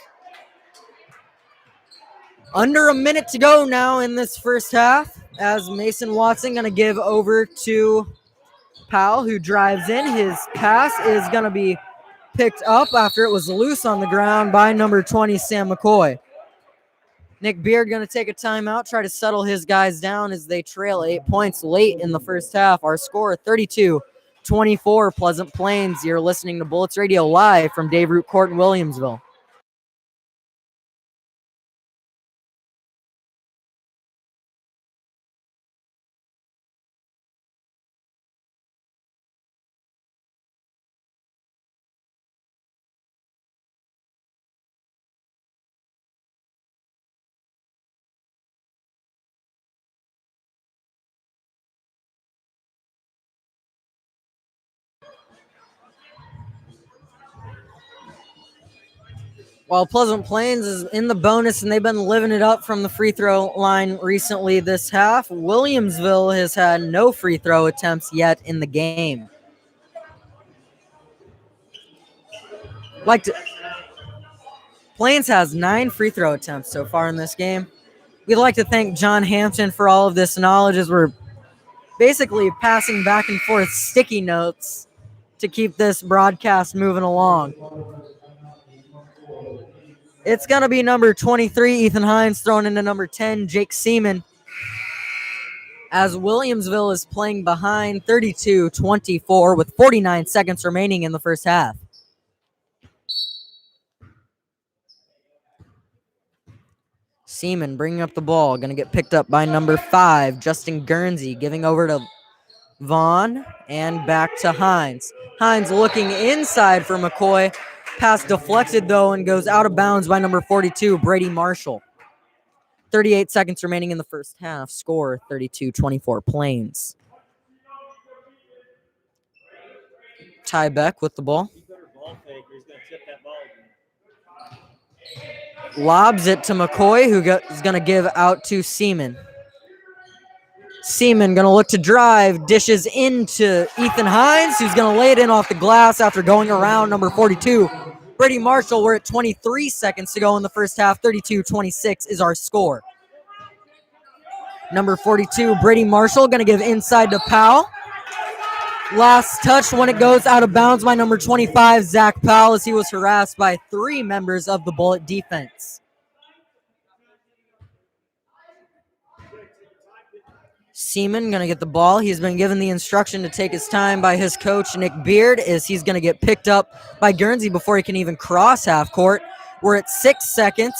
Under a minute to go now in this first half as Mason Watson going to give over to Powell, who drives in. His pass is going to be picked up after it was loose on the ground by number 20, Sam McCoy. Nick Beard going to take a timeout, try to settle his guys down as they trail 8 points late in the first half. Our score, 32-24, Pleasant Plains. You're listening to Bullets Radio live from Dave Root Court in Williamsville. While Pleasant Plains is in the bonus and they've been living it up from the free throw line recently this half, Williamsville has had no free throw attempts yet in the game. Plains has 9 free throw attempts so far in this game. We'd like to thank John Hampton for all of this knowledge as we're basically passing back and forth sticky notes to keep this broadcast moving along. It's going to be number 23, Ethan Hines, thrown into number 10, Jake Seaman, as Williamsville is playing behind 32-24 with 49 seconds remaining in the first half. Seaman bringing up the ball, going to get picked up by number 5, Justin Guernsey, giving over to Vaughn and back to Hines. Hines looking inside for McCoy. Pass deflected, though, and goes out of bounds by number 42, Brady Marshall. 38 seconds remaining in the first half. Score 32-24 Plains. Ty Beck with the ball. Lobs it to McCoy, who is going to give out to Seaman. Seaman going to look to drive, dishes into Ethan Hines, who's going to lay it in off the glass after going around number 42, Brady Marshall. We're at 23 seconds to go in the first half. 32-26 is our score. Number 42, Brady Marshall, going to give inside to Powell. Last touch when it goes out of bounds by number 25, Zach Powell, as he was harassed by 3 members of the Bullet defense. Seaman going to get the ball. He's been given the instruction to take his time by his coach, Nick Beard, as he's going to get picked up by Guernsey before he can even cross half court. We're at 6 seconds,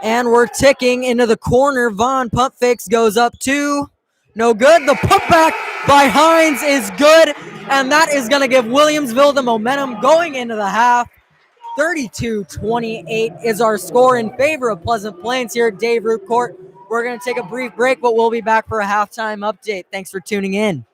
and we're ticking into the corner. Vaughn pump fakes, goes up 2. No good. The putback by Hines is good, and that is going to give Williamsville the momentum going into the half. 32-28 is our score in favor of Pleasant Plains here at Dave Root Court. We're going to take a brief break, but we'll be back for a halftime update. Thanks for tuning in.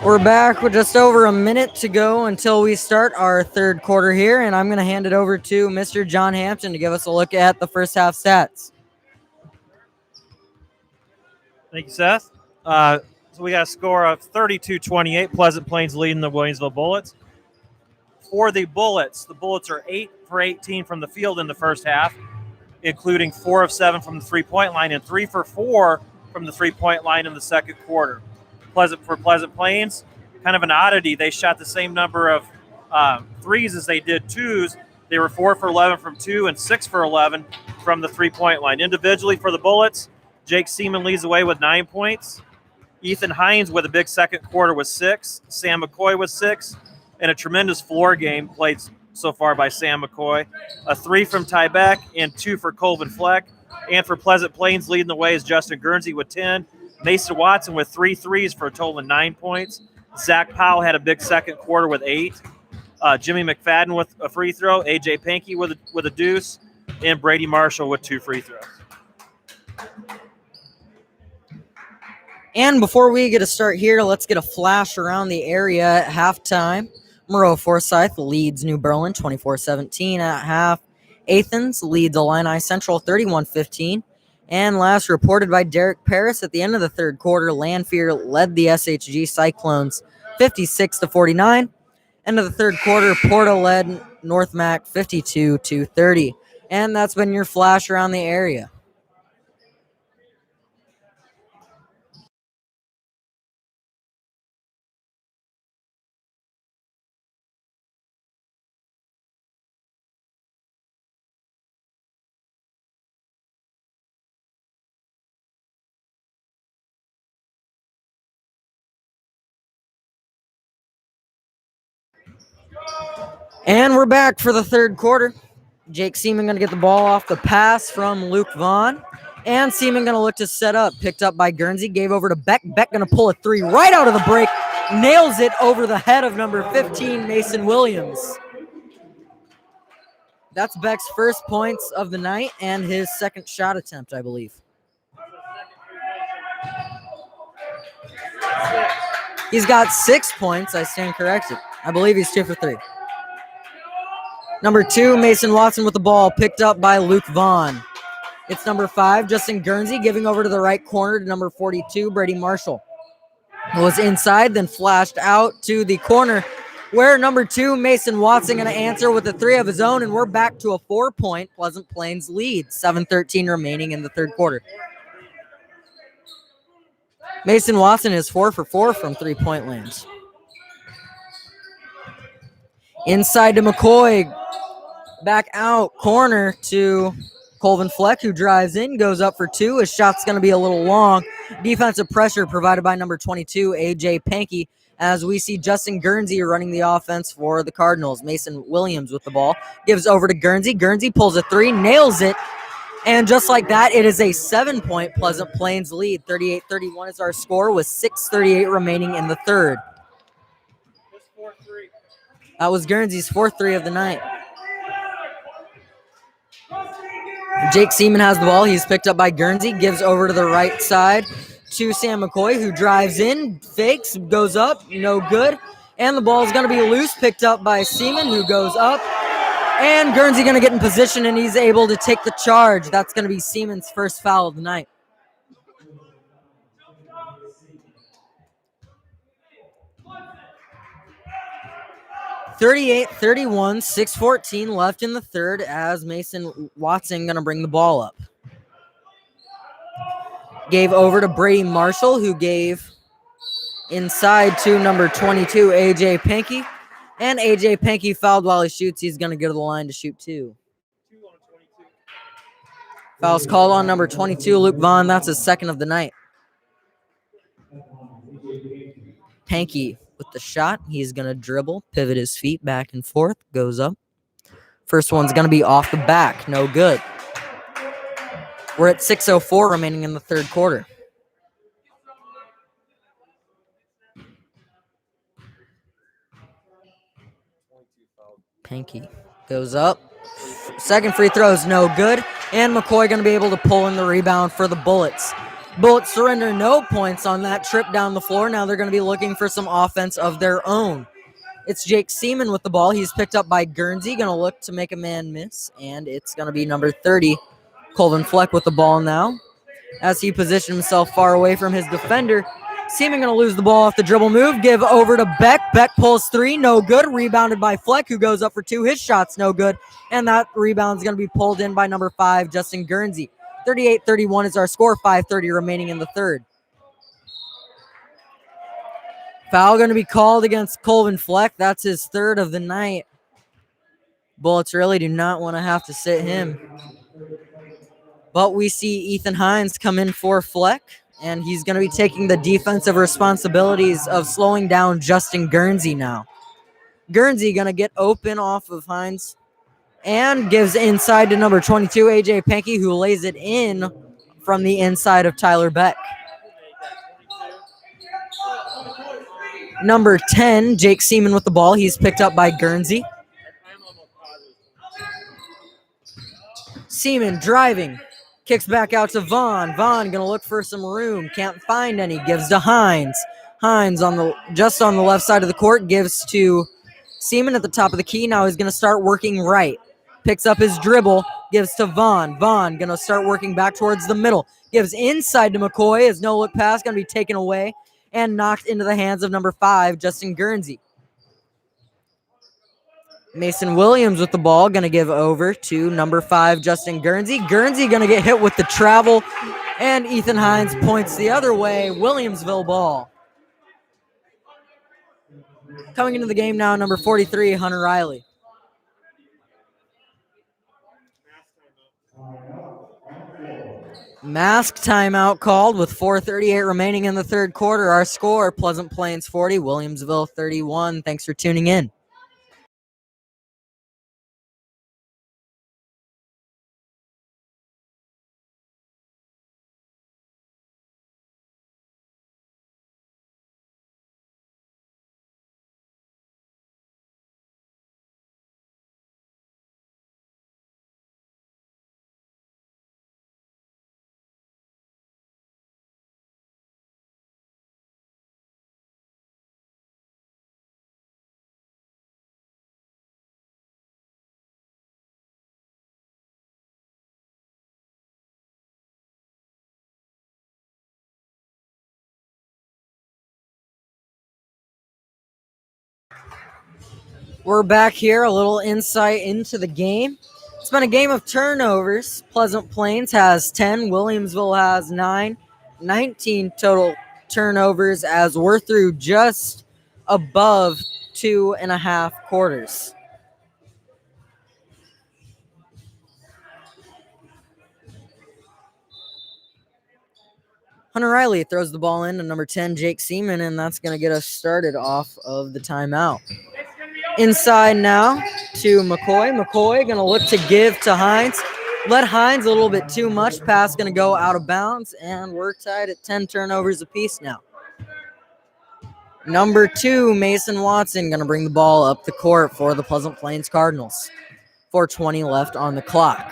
We're back with just over a minute to go until we start our third quarter here, and I'm going to hand it over to Mr. John Hampton to give us a look at the first half stats. Thank you, Seth. So we got a score of 32-28. Pleasant Plains leading the Williamsville Bullets. For the Bullets are 8 for 18 from the field in the first half, including 4 of 7 from the three-point line and 3 for 4 from the three-point line in the second quarter. Pleasant Plains, kind of an oddity. They shot the same number of threes as they did twos. They were 4 for 11 from 2 and 6 for 11 from the three-point line. Individually for the Bullets, Jake Seaman leads the way with 9 points. Ethan Hines with a big second quarter with 6. Sam McCoy with 6. And a tremendous floor game played so far by Sam McCoy. A 3 from Ty Beck and 2 for Colvin Fleck. And for Pleasant Plains leading the way is Justin Guernsey with 10. Mason Watson with 3 threes for a total of 9 points. Zach Powell had a big second quarter with 8. Jimmy McFadden with a free throw. AJ Pankey with a deuce. And Brady Marshall with 2 free throws. And before we get a start here, let's get a flash around the area at halftime. Moreau Forsyth leads New Berlin 24-17 at half. Athens leads Illini Central 31-15. And last reported by Derek Paris at the end of the third quarter, Lanphier led the SHG Cyclones 56-49. End of the third quarter, Porta led North Mac 52-30. And that's been your flash around the area. And we're back for the third quarter. Jake Seaman going to get the ball off the pass from Luke Vaughn. And Seaman going to look to set up. Picked up by Guernsey. Gave over to Beck. Beck going to pull a 3 right out of the break. Nails it over the head of number 15, Mason Williams. That's Beck's first points of the night and his second shot attempt, I believe. He's got 6 points. I stand corrected. I believe he's 2 for 3. Number 2, Mason Watson with the ball, picked up by Luke Vaughn. It's number 5, Justin Guernsey, giving over to the right corner to number 42, Brady Marshall. It was inside, then flashed out to the corner, where number 2, Mason Watson, going to answer with a 3 of his own, and we're back to a 4-point Pleasant Plains lead. 7:13 remaining in the third quarter. Mason Watson is 4 for 4 from three-point lands. Inside to McCoy. Back out, corner to Colvin Fleck, who drives in, goes up for 2. His shot's going to be a little long. Defensive pressure provided by number 22, AJ Pankey, as we see Justin Guernsey running the offense for the Cardinals. Mason Williams with the ball. Gives over to Guernsey. Guernsey pulls a 3, nails it. And just like that, it is a 7-point Pleasant Plains lead. 38-31 is our score with 6:38 remaining in the third. That was Guernsey's 4th 3 of the night. Jake Seaman has the ball. He's picked up by Guernsey. Gives over to the right side to Sam McCoy, who drives in, fakes, goes up, no good. And the ball is going to be loose, picked up by Seaman, who goes up. And Guernsey going to get in position, and he's able to take the charge. That's going to be Seaman's first foul of the night. (38-31), 6:14 left in the third as Mason Watson going to bring the ball up. Gave over to Brady Marshall, who gave inside to number 22, AJ Pankey. And AJ Pankey fouled while he shoots. He's going to go to the line to shoot 2. Foul's called on number 22, Luke Vaughn. That's his second of the night. Pankey with the shot. He's going to dribble, pivot his feet back and forth, goes up. First one's going to be off the back. No good. We're at 6:04 remaining in the third quarter. Pankey goes up. Second free throw is no good. And McCoy going to be able to pull in the rebound for the Bullets. Bullets surrender no points on that trip down the floor. Now they're going to be looking for some offense of their own. It's Jake Seaman with the ball. He's picked up by Guernsey. Going to look to make a man miss, and it's going to be number 30, Colvin Fleck, with the ball now. As he positioned himself far away from his defender, Seaman going to lose the ball off the dribble move. Give over to Beck. Beck pulls three. No good. Rebounded by Fleck, who goes up for two. His shot's no good. And that rebound is going to be pulled in by number 5, Justin Guernsey. 38-31 is our score. 5:30 remaining in the third. Foul going to be called against Colvin Fleck. That's his third of the night. Bullets really do not want to have to sit him. But we see Ethan Hines come in for Fleck, and he's going to be taking the defensive responsibilities of slowing down Justin Guernsey now. Guernsey going to get open off of Hines and gives inside to number 22, AJ Pankey, who lays it in from the inside of Tyler Beck. Number 10, Jake Seaman with the ball. He's picked up by Guernsey. Seaman driving. Kicks back out to Vaughn. Vaughn going to look for some room. Can't find any. Gives to Hines. Hines just on the left side of the court. Gives to Seaman at the top of the key. Now he's going to start working right. Picks up his dribble. Gives to Vaughn. Vaughn going to start working back towards the middle. Gives inside to McCoy. His no-look pass going to be taken away and knocked into the hands of number 5, Justin Guernsey. Mason Williams with the ball, going to give over to number 5, Justin Guernsey. Guernsey going to get hit with the travel, and Ethan Hines points the other way. Williamsville ball. Coming into the game now, number 43, Hunter Riley. Mask timeout called with 4:38 remaining in the third quarter. Our score, Pleasant Plains 40, Williamsville 31. Thanks for tuning in. We're back here, a little insight into the game. It's been a game of turnovers. Pleasant Plains has 10, Williamsville has 9, 19 total turnovers as we're through just above 2.5 quarters. Hunter Riley throws the ball in to number 10, Jake Seaman, and that's going to get us started off of the timeout. Inside now to McCoy. McCoy going to look to give to Hines. Let Hines a little bit too much. Pass going to go out of bounds, and we're tied at 10 turnovers apiece now. Number 2, Mason Watson, going to bring the ball up the court for the Pleasant Plains Cardinals. 4:20 left on the clock.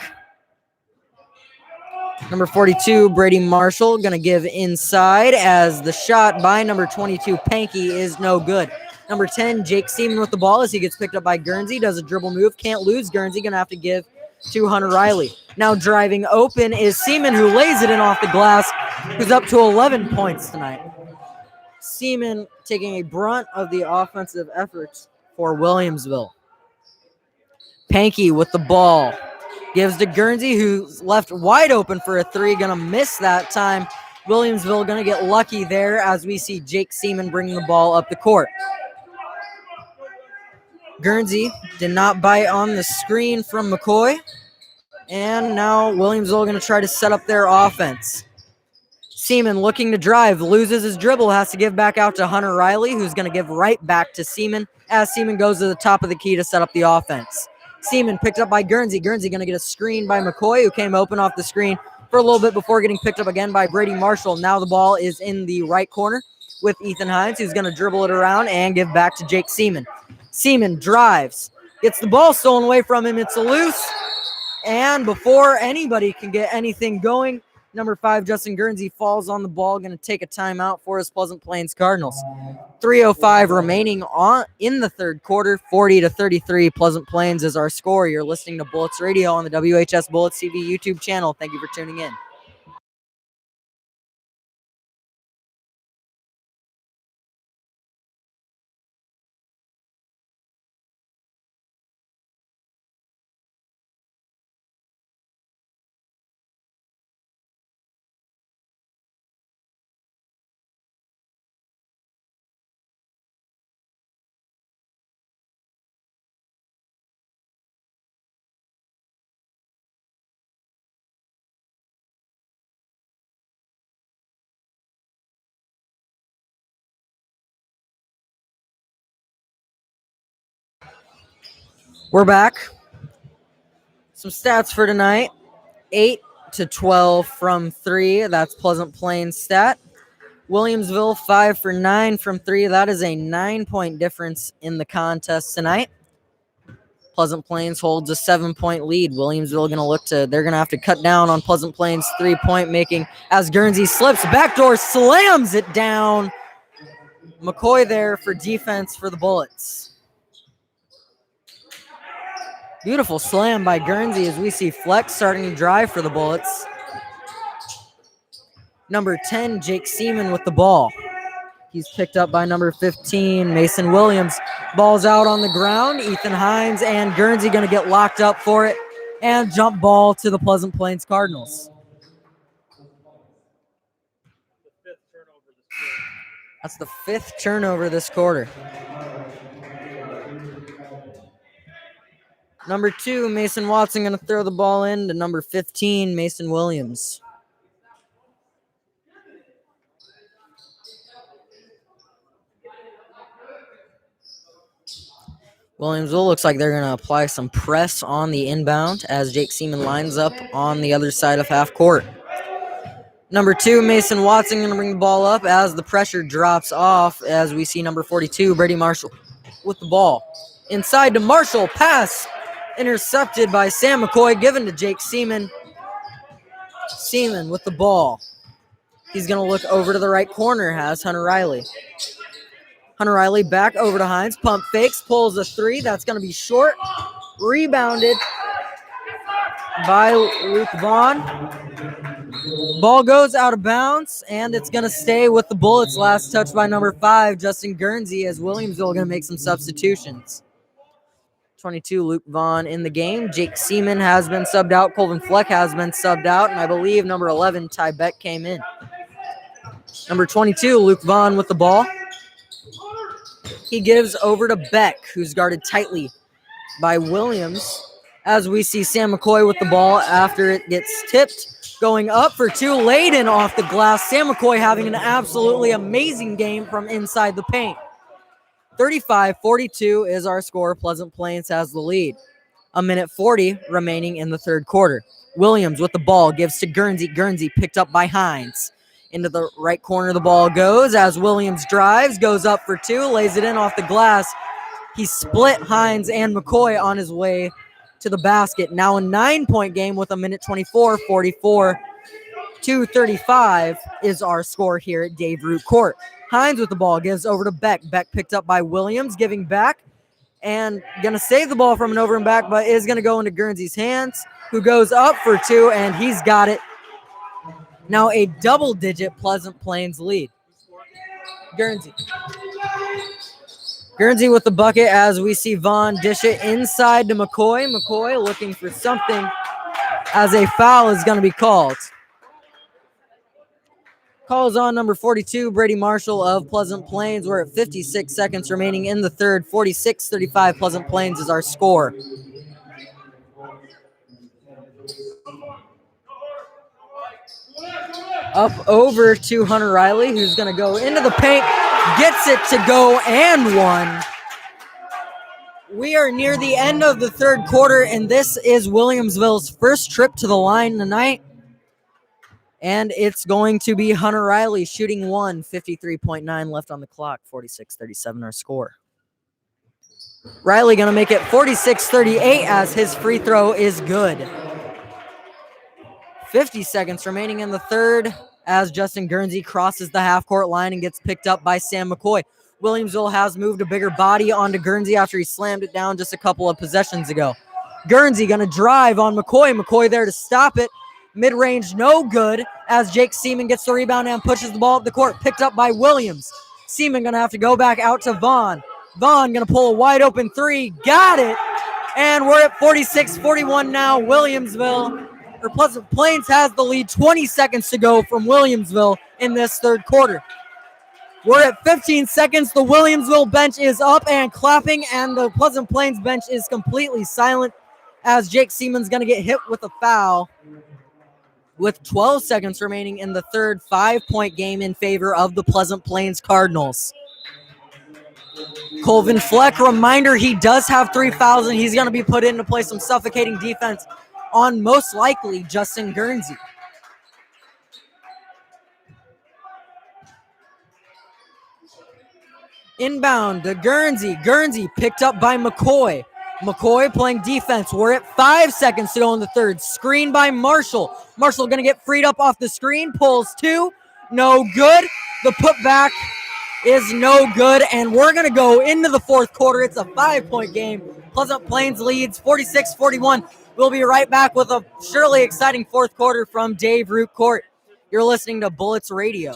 Number 42, Brady Marshall, going to give inside as the shot by number 22, Pankey, is no good. Number 10, Jake Seaman with the ball as he gets picked up by Guernsey. Does a dribble move. Can't lose Guernsey. Going to have to give to Hunter Riley. Now driving open is Seaman, who lays it in off the glass, who's up to 11 points tonight. Seaman taking a brunt of the offensive efforts for Williamsville. Pankey with the ball. Gives to Guernsey, who's left wide open for a three. Going to miss that time. Williamsville going to get lucky there as we see Jake Seaman bringing the ball up the court. Guernsey did not bite on the screen from McCoy. And now Williamsville going to try to set up their offense. Seaman looking to drive, loses his dribble, has to give back out to Hunter Riley, who's going to give right back to Seaman as Seaman goes to the top of the key to set up the offense. Seaman picked up by Guernsey. Guernsey going to get a screen by McCoy, who came open off the screen for a little bit before getting picked up again by Brady Marshall. Now the ball is in the right corner with Ethan Hines, who's going to dribble it around and give back to Jake Seaman. Seaman drives, gets the ball stolen away from him. It's loose, and before anybody can get anything going, Number 5, Justin Guernsey, falls on the ball, going to take a timeout for his Pleasant Plains Cardinals. 3:05 remaining in the third quarter. 40-33. Pleasant Plains is our score. You're listening to Bullets Radio on the WHS Bullets TV YouTube channel. Thank you for tuning in. We're back. Some stats for tonight. 8-12 from 3. That's Pleasant Plains stat. Williamsville 5 for 9 from 3. That is a 9-point difference in the contest tonight. Pleasant Plains holds a 7-point lead. Williamsville they're gonna have to cut down on Pleasant Plains 3-point making as Guernsey slips, backdoor slams it down. McCoy there for defense for the Bullets. Beautiful slam by Guernsey as we see Flex starting to drive for the Bullets. Number 10, Jake Seaman with the ball. He's picked up by number 15, Mason Williams. Ball's out on the ground. Ethan Hines and Guernsey going to get locked up for it. And jump ball to the Pleasant Plains Cardinals. That's the 5th turnover this quarter. Number 2, Mason Watson going to throw the ball in to number 15, Mason Williams. Williamsville looks like they're going to apply some press on the inbound as Jake Seaman lines up on the other side of half court. Number 2, Mason Watson going to bring the ball up as the pressure drops off as we see number 42, Brady Marshall with the ball. Inside to Marshall, pass intercepted by Sam McCoy, given to Jake Seaman. Seaman with the ball. He's going to look over to the right corner, has Hunter Riley. Hunter Riley back over to Hines, pump fakes, pulls a 3. That's going to be short. Rebounded by Luke Vaughn. Ball goes out of bounds, and it's going to stay with the Bullets. Last touch by number 5, Justin Guernsey, as Williamsville going to make some substitutions. 22, Luke Vaughn in the game. Jake Seaman has been subbed out. Colvin Fleck has been subbed out, and I believe number 11, Ty Beck, came in. Number 22, Luke Vaughn with the ball. He gives over to Beck, who's guarded tightly by Williams, as we see Sam McCoy with the ball after it gets tipped. Going up for 2, Layden off the glass. Sam McCoy having an absolutely amazing game from inside the paint. 35-42 is our score. Pleasant Plains has the lead. 1:40 remaining in the third quarter. Williams with the ball gives to Guernsey. Guernsey picked up by Hines. Into the right corner the ball goes as Williams drives, goes up for 2, lays it in off the glass. He split Hines and McCoy on his way to the basket. Now a 9-point game with 1:24, 44-35 is our score here at Dave Root Court. Hines with the ball, gives over to Beck. Beck picked up by Williams, giving back and going to save the ball from an over and back, but is going to go into Guernsey's hands, who goes up for 2, and he's got it. Now a double-digit Pleasant Plains lead. Guernsey. Guernsey with the bucket as we see Vaughn dish it inside to McCoy. McCoy looking for something as a foul is going to be called. Calls on number 42, Brady Marshall of Pleasant Plains. We're at 56 seconds remaining in the third. 46-35 Pleasant Plains is our score. Up over to Hunter Riley, who's going to go into the paint, gets it to go and one. We are near the end of the third quarter, and this is Williamsville's first trip to the line tonight. And it's going to be Hunter Riley shooting 53.9 left on the clock, 46-37 our score. Riley going to make it 46-38 as his free throw is good. 50 seconds remaining in the third as Justin Guernsey crosses the half-court line and gets picked up by Sam McCoy. Williamsville has moved a bigger body onto Guernsey after he slammed it down just a couple of possessions ago. Guernsey going to drive on McCoy. McCoy there to stop it. Mid-range, no good, as Jake Seaman gets the rebound and pushes the ball up the court, picked up by Williams. Seaman going to have to go back out to Vaughn. Vaughn going to pull a wide-open three. Got it! And we're at 46-41 now. Williamsville, or Pleasant Plains has the lead. 20 seconds to go from Williamsville in this third quarter. We're at 15 seconds. The Williamsville bench is up and clapping, and the Pleasant Plains bench is completely silent as Jake Seaman's going to get hit with a foul. With 12 seconds remaining in the third, 5-point game in favor of the Pleasant Plains Cardinals. Colvin Fleck, reminder, he does have 3 fouls, and he's going to be put in to play some suffocating defense on most likely Justin Guernsey. Inbound to Guernsey. Guernsey picked up by McCoy. McCoy playing defense. We're at 5 seconds to go in the third. Screen by Marshall. Marshall going to get freed up off the screen. Pulls 2. No good. The putback is no good, and we're going to go into the fourth quarter. It's a 5-point game. Pleasant Plains leads 46-41. We'll be right back with a surely exciting fourth quarter from Dave Root Court. You're listening to Bullets Radio.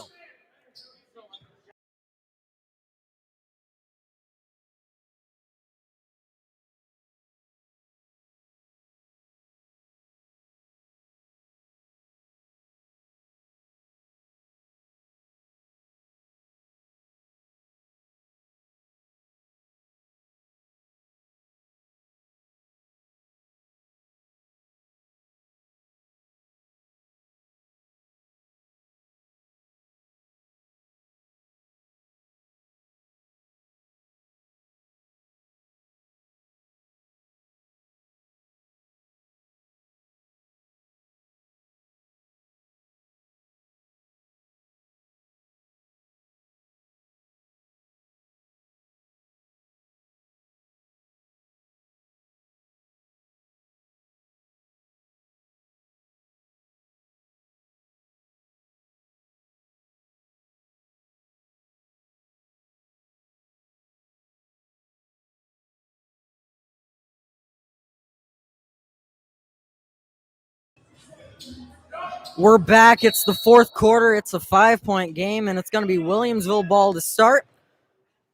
We're back. It's the fourth quarter. It's a 5-point game, and it's going to be Williamsville ball to start.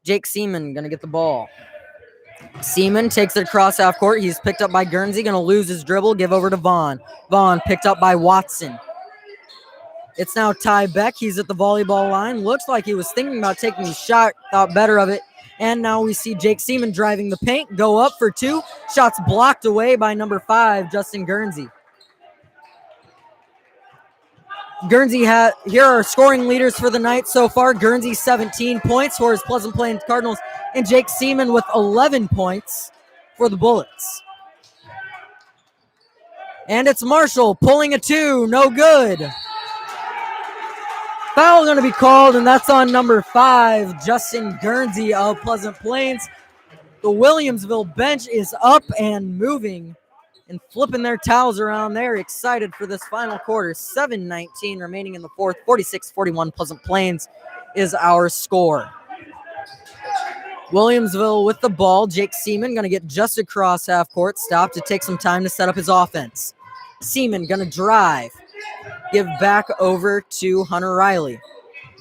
Jake Seaman going to get the ball. Seaman takes it across half court. He's picked up by Guernsey. Going to lose his dribble. Give over to Vaughn. Vaughn picked up by Watson. It's now Ty Beck. He's at the volleyball line. Looks like he was thinking about taking a shot. Thought better of it. And now we see Jake Seaman driving the paint. Go up for 2. Shots blocked away by number 5, Justin Guernsey. Guernsey here are scoring leaders for the night so far. Guernsey 17 points for his Pleasant Plains Cardinals, and Jake Seaman with 11 points for the Bullets. And it's Marshall pulling a 2, no good. Foul going to be called, and that's on number 5, Justin Guernsey of Pleasant Plains. The Williamsville bench is up and moving and flipping their towels around. They're excited for this final quarter. 7:19 remaining in the fourth. 46-41 Pleasant Plains is our score. Williamsville with the ball. Jake Seaman going to get just across half court. Stop to take some time to set up his offense. Seaman going to drive. Give back over to Hunter Riley.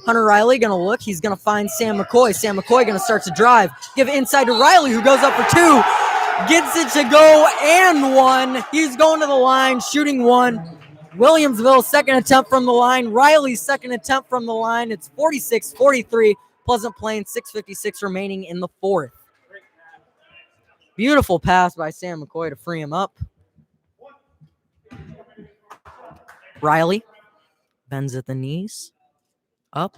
Hunter Riley going to look. He's going to find Sam McCoy. Sam McCoy going to start to drive. Give it inside to Riley, who goes up for 2. Gets it to go and 1. He's going to the line, shooting 1. Williamsville second attempt from the line. Riley's second attempt from the line. It's 46-43. Pleasant Plains, 6:56 remaining in the fourth. Beautiful pass by Sam McCoy to free him up. Riley bends at the knees. Up.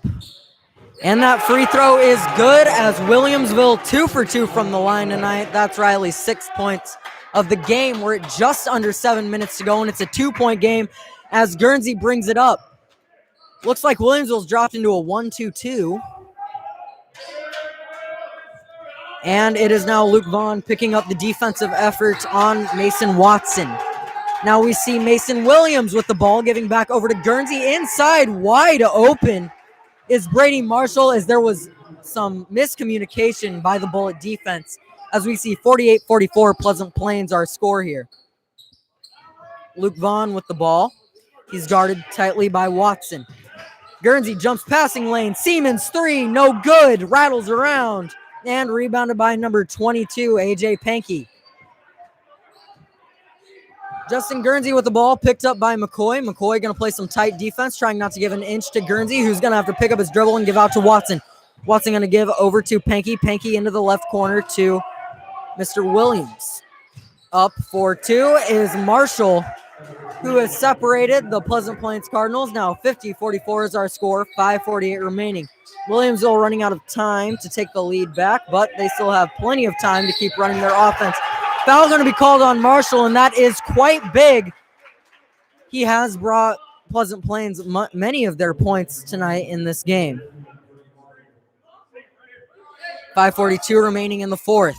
And that free throw is good as Williamsville 2 for 2 from the line tonight. That's Riley's 6 points of the game. We're at just under 7 minutes to go, and it's a 2-point game as Guernsey brings it up. Looks like Williamsville's dropped into a 1-2-2. And it is now Luke Vaughn picking up the defensive effort on Mason Watson. Now we see Mason Williams with the ball, giving back over to Guernsey. Inside, wide open is Brady Marshall, as there was some miscommunication by the Bullet defense. As we see 48-44, Pleasant Plains our score here. Luke Vaughn with the ball. He's guarded tightly by Watson. Guernsey jumps passing lane. Siemens three, no good. Rattles around and rebounded by number 22, AJ Pankey. Justin Guernsey with the ball, picked up by McCoy. McCoy going to play some tight defense, trying not to give an inch to Guernsey, who's going to have to pick up his dribble and give out to Watson. Watson going to give over to Pankey. Pankey into the left corner to Mr. Williams. Up for two is Marshall, who has separated the Pleasant Plains Cardinals. Now 50-44 is our score, 5:48 remaining. Williamsville running out of time to take the lead back, but they still have plenty of time to keep running their offense. Foul going to be called on Marshall, and that is quite big. He has brought Pleasant Plains many of their points tonight in this game. 5:42 remaining in the fourth.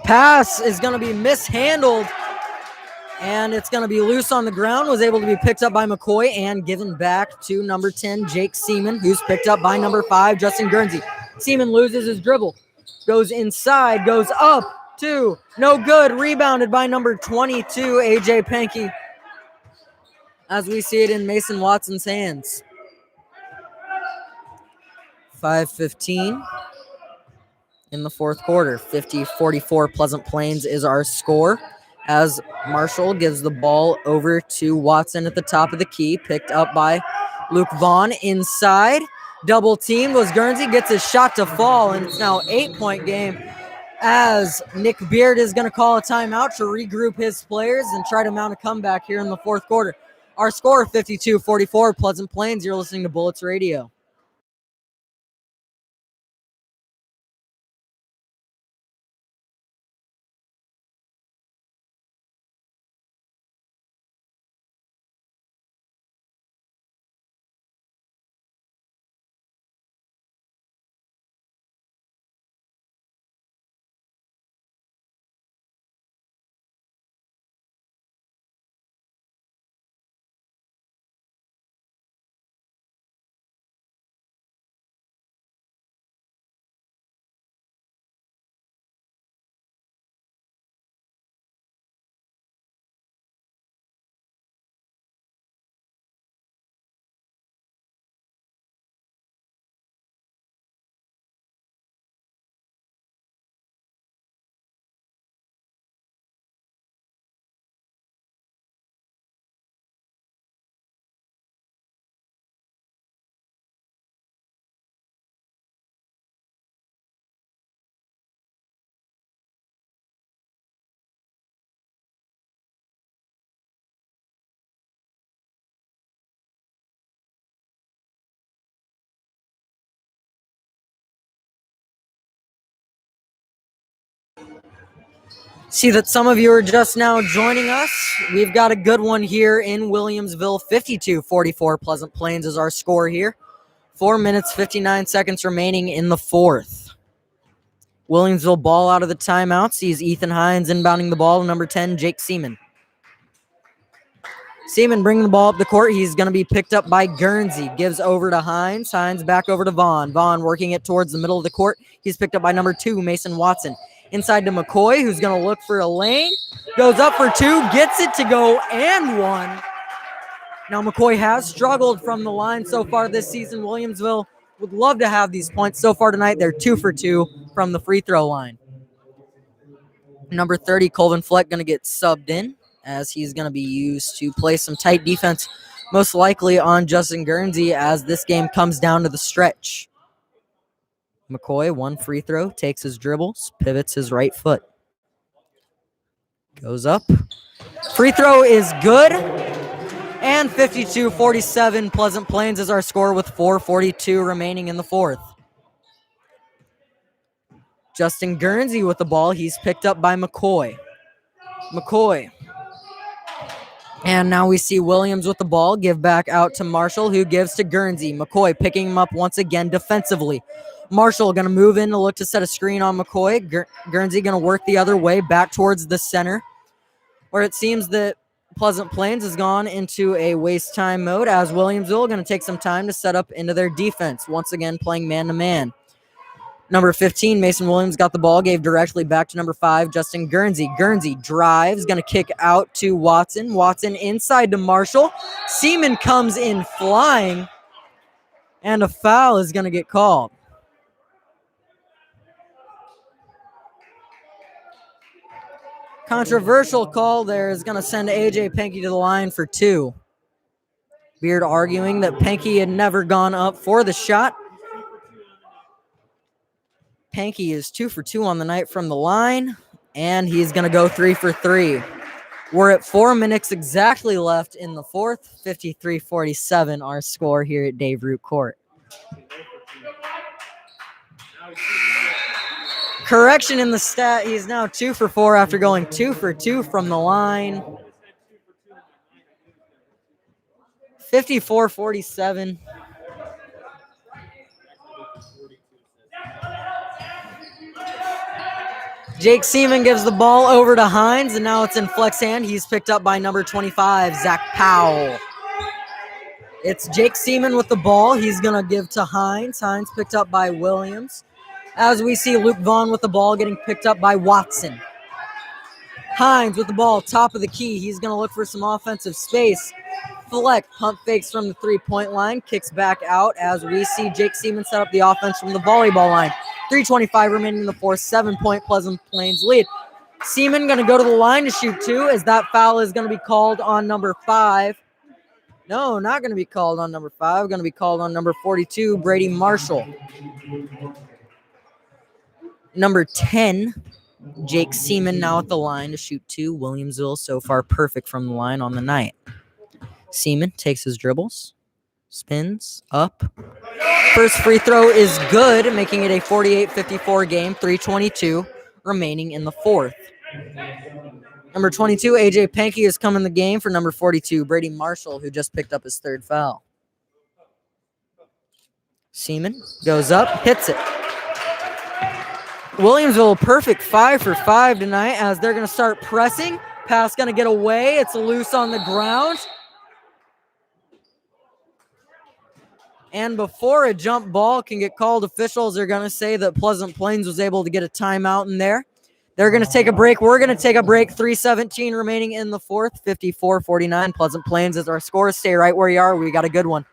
Pass is going to be mishandled, and it's going to be loose on the ground. Was able to be picked up by McCoy and given back to number 10, Jake Seaman, who's picked up by number 5, Justin Guernsey. Seaman loses his dribble, goes inside, goes up, two, no good. Rebounded by number 22, AJ Pankey, as we see it in Mason Watson's hands. 5:15 in the fourth quarter. 50-44 Pleasant Plains is our score, as Marshall gives the ball over to Watson at the top of the key, picked up by Luke Vaughn inside. Double team was Guernsey, gets his shot to fall, and it's now 8-point game, as Nick Beard is going to call a timeout to regroup his players and try to mount a comeback here in the fourth quarter. Our score, 52-44 Pleasant Plains. You're listening to Bullets Radio. See that some of you are just now joining us. We've got a good one here in Williamsville. 52-44 Pleasant Plains is our score here. 4 minutes, 59 seconds remaining in the fourth. Williamsville ball out of the timeout. Sees Ethan Hines inbounding the ball to number 10, Jake Seaman. Seaman bringing the ball up the court. He's going to be picked up by Guernsey. Gives over to Hines. Hines back over to Vaughn. Vaughn working it towards the middle of the court. He's picked up by number 2, Mason Watson. Inside to McCoy, who's going to look for a lane. Goes up for two, gets it to go, and one. Now McCoy has struggled from the line so far this season. Williamsville would love to have these points. So far tonight, they're 2 for 2 from the free throw line. Number 30, Colvin Fleck, going to get subbed in, as he's going to be used to play some tight defense, most likely on Justin Guernsey, as this game comes down to the stretch. McCoy, one free throw, takes his dribbles, pivots his right foot. Goes up. Free throw is good. And 52-47 Pleasant Plains is our score with 4:42 remaining in the fourth. Justin Guernsey with the ball. He's picked up by McCoy. McCoy And now we see Williams with the ball, give back out to Marshall, who gives to Guernsey. McCoy picking him up once again defensively. Marshall going to move in to look to set a screen on McCoy. Guernsey going to work the other way back towards the center, where it seems that Pleasant Plains has gone into a waste time mode, as Williamsville going to take some time to set up into their defense, once again playing man-to-man. Number 15, Mason Williams got the ball, gave directly back to number 5, Justin Guernsey. Guernsey drives, going to kick out to Watson. Watson inside to Marshall. Seaman comes in flying, and a foul is going to get called. Controversial call there is going to send A.J. Pankey to the line for 2. Beard arguing that Pankey had never gone up for the shot. Pankey is 2 for 2 on the night from the line, and he's going to go 3 for 3. We're at 4 minutes exactly left in the fourth. 53-47 our score here at Dave Root Court. Correction in the stat, he's now 2 for 4 after going 2 for 2 from the line. 54-47. Jake Seaman gives the ball over to Hines, and now it's in flex hand. He's picked up by number 25, Zach Powell. It's Jake Seaman with the ball. He's going to give to Hines. Hines picked up by Williams. As we see Luke Vaughn with the ball getting picked up by Watson. Hines with the ball, top of the key. He's going to look for some offensive space. Fleck pump fakes from the three-point line, kicks back out as we see Jake Seaman set up the offense from the volleyball line. 3:25 remaining in the fourth, 7-point Pleasant Plains lead. Seaman going to go to the line to shoot 2 as that foul is going to be called on number 5. No, not going to be called on number 5. Going to be called on number 42, Brady Marshall. Number 10, Jake Seaman now at the line to shoot 2. Williamsville so far perfect from the line on the night. Seaman takes his dribbles, spins, up. First free throw is good, making it a 48-54 game, 3:22 remaining in the fourth. Number 22, AJ Pankey has come in the game for number 42, Brady Marshall, who just picked up his 3rd foul. Seaman goes up, hits it. Williamsville perfect 5 for 5 tonight as they're going to start pressing. Pass going to get away. It's loose on the ground. And before a jump ball can get called, officials are going to say that Pleasant Plains was able to get a timeout in there. They're going to take a break. We're going to take a break. 3:17 remaining in the fourth. 54-49. Pleasant Plains is our score. Stay right where you are. We got a good one.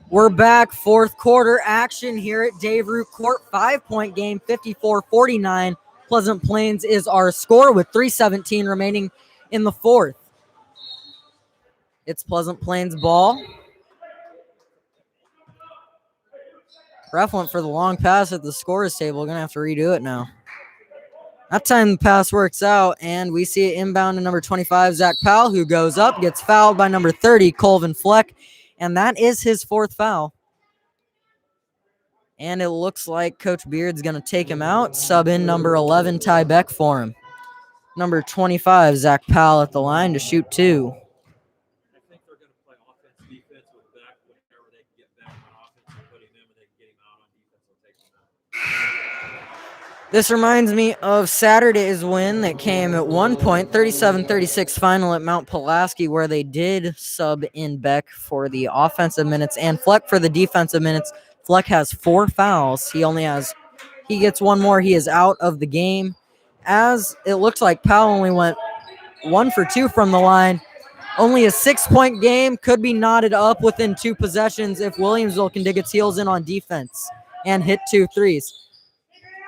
We're back, fourth quarter action here at Dave Root Court. 5-point game, 54-49. Pleasant Plains is our score with 3:17 remaining in the fourth. It's Pleasant Plains ball. Ref went for the long pass at the scores table. Gonna have to redo it now. That time the pass works out, and we see it inbound to number 25, Zach Powell, who goes up, gets fouled by number 30, Colvin Fleck. And that is his 4th foul. And it looks like Coach Beard's going to take him out. Sub in number 11, Ty Beck, for him. Number 25, Zach Powell at the line to shoot 2. I think they're going to play offense, defense with Beck. Whenever they can get Beck on offense and put him in, and they can get him out on defense, they'll take him out. This reminds me of Saturday's win that came at one point, 37-36 final at Mount Pulaski, where they did sub in Beck for the offensive minutes and Fleck for the defensive minutes. Fleck has 4 fouls. He gets one more. He is out of the game. As it looks like Powell only went 1 for 2 from the line. Only a 6-point game, could be knotted up within 2 possessions if Williamsville can dig its heels in on defense and hit 2 threes.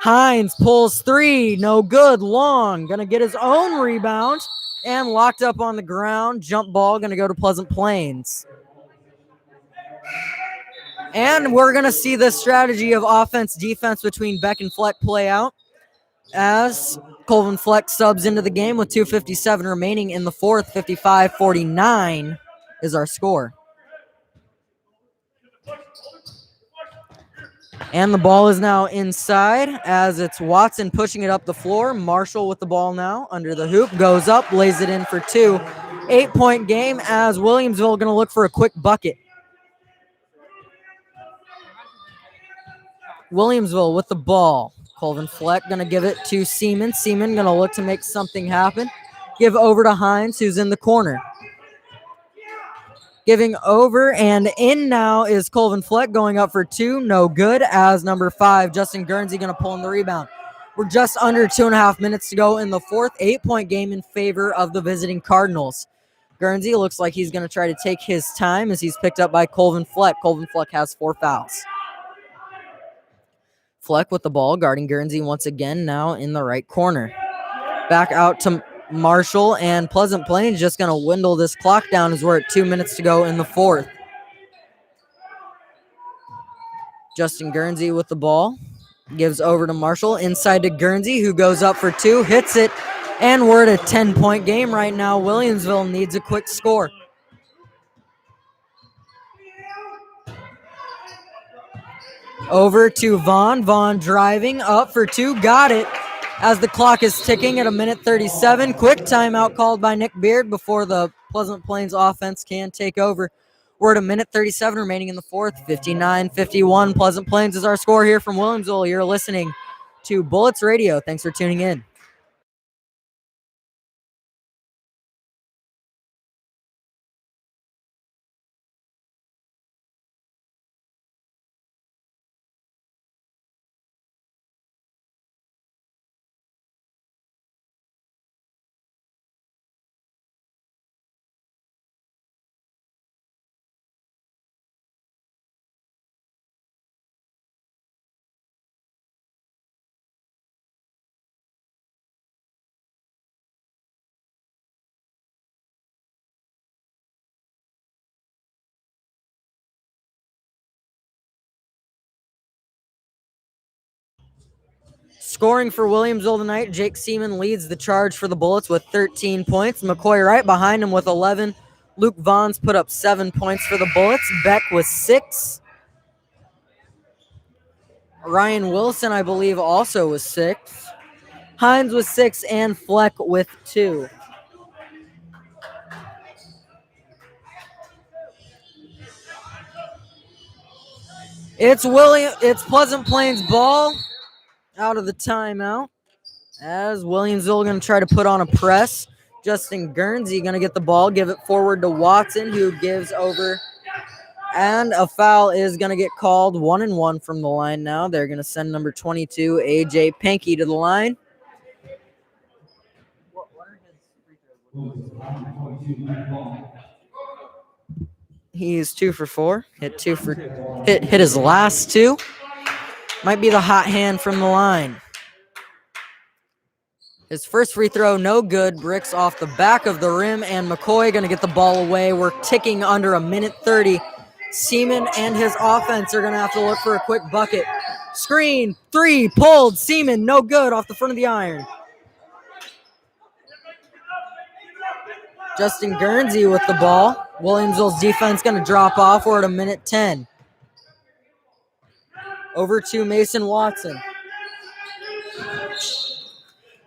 Hines pulls 3, no good, long, gonna get his own rebound and locked up on the ground. Jump ball gonna go to Pleasant Plains. And we're gonna see the strategy of offense-defense between Beck and Fleck play out as Colvin Fleck subs into the game with 2:57 remaining in the fourth. 55-49 is our score. And the ball is now inside as it's Watson pushing it up the floor. Marshall with the ball now under the hoop. Goes up, lays it in for 2. 8-point game as Williamsville going to look for a quick bucket. Williamsville with the ball. Colvin Fleck going to give it to Seaman. Seaman going to look to make something happen. Give over to Hines, who's in the corner. Giving over and in now is Colvin Fleck going up for 2. No good as number 5, Justin Guernsey, going to pull in the rebound. We're just under 2.5 minutes to go in the fourth. 8-point game in favor of the visiting Cardinals. Guernsey looks like he's going to try to take his time as he's picked up by Colvin Fleck. Colvin Fleck has 4 fouls. Fleck with the ball, guarding Guernsey once again now in the right corner. Back out to Marshall, and Pleasant Plains just going to dwindle this clock down as we're at 2 minutes to go in the fourth. Justin Guernsey with the ball. Gives over to Marshall. Inside to Guernsey, who goes up for 2, hits it, and we're at a 10-point game right now. Williamsville needs a quick score. Over to Vaughn. Vaughn driving up for 2. Got it as the clock is ticking at 1:37. Quick timeout called by Nick Beard before the Pleasant Plains offense can take over. We're at 1:37 remaining in the fourth. 59-51. Pleasant Plains is our score here from Williamsville. You're listening to Bullets Radio. Thanks for tuning in. Scoring for Williamsville tonight, Jake Seaman leads the charge for the Bullets with 13 points. McCoy right behind him with 11. Luke Vaughn's put up 7 points for the Bullets. Beck with 6. Ryan Wilson, I believe, also with 6. Hines with 6 and Fleck with 2. It's Pleasant Plains ball out of the timeout as Williamsville going to try to put on a press. Justin Guernsey going to get the ball, give it forward to Watson, who gives over. And a foul is going to get called. 1-1 from the line now. They're going to send number 22, A.J. Pankey, to the line. He's 2 for 4. Hit his last 2. Might be the hot hand from the line. His first free throw, no good. Bricks off the back of the rim, and McCoy going to get the ball away. We're ticking under 1:30. Seaman and his offense are going to have to look for a quick bucket. Screen, 3, pulled. Seaman, no good, off the front of the iron. Justin Guernsey with the ball. Williamsville's defense going to drop off. We're at 1:10. Over to Mason Watson.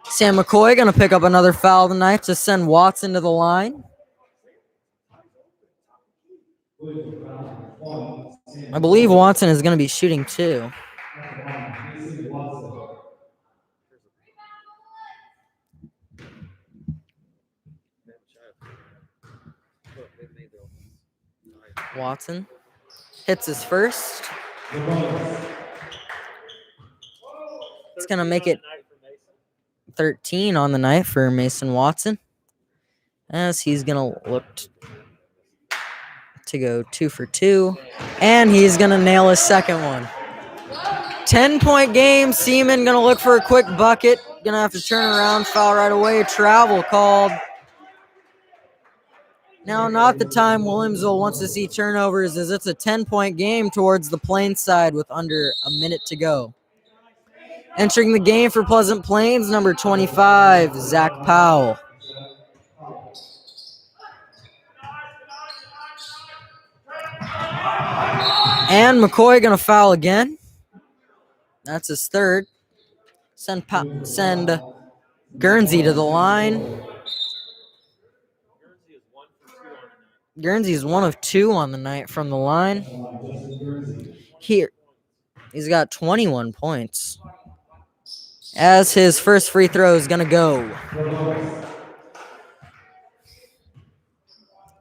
Sam McCoy going to pick up another foul tonight to send Watson to the line. I believe Watson is going to be shooting 2. Watson hits his first. It's going to make it 13 on the night for Mason Watson, as he's going to look to go 2 for 2, and he's going to nail his second one. 10-point game. Seaman going to look for a quick bucket. Going to have to turn around, foul right away. Travel called. Now, not the time Williamsville wants to see turnovers, as it's a 10-point game towards the Plains side with under a minute to go. Entering the game for Pleasant Plains, number 25, Zach Powell. And McCoy going to foul again. That's his third. Send Guernsey to the line. Guernsey is 1 of 2 on the night from the line. Here, he's got 21 points. As his first free throw is going to go.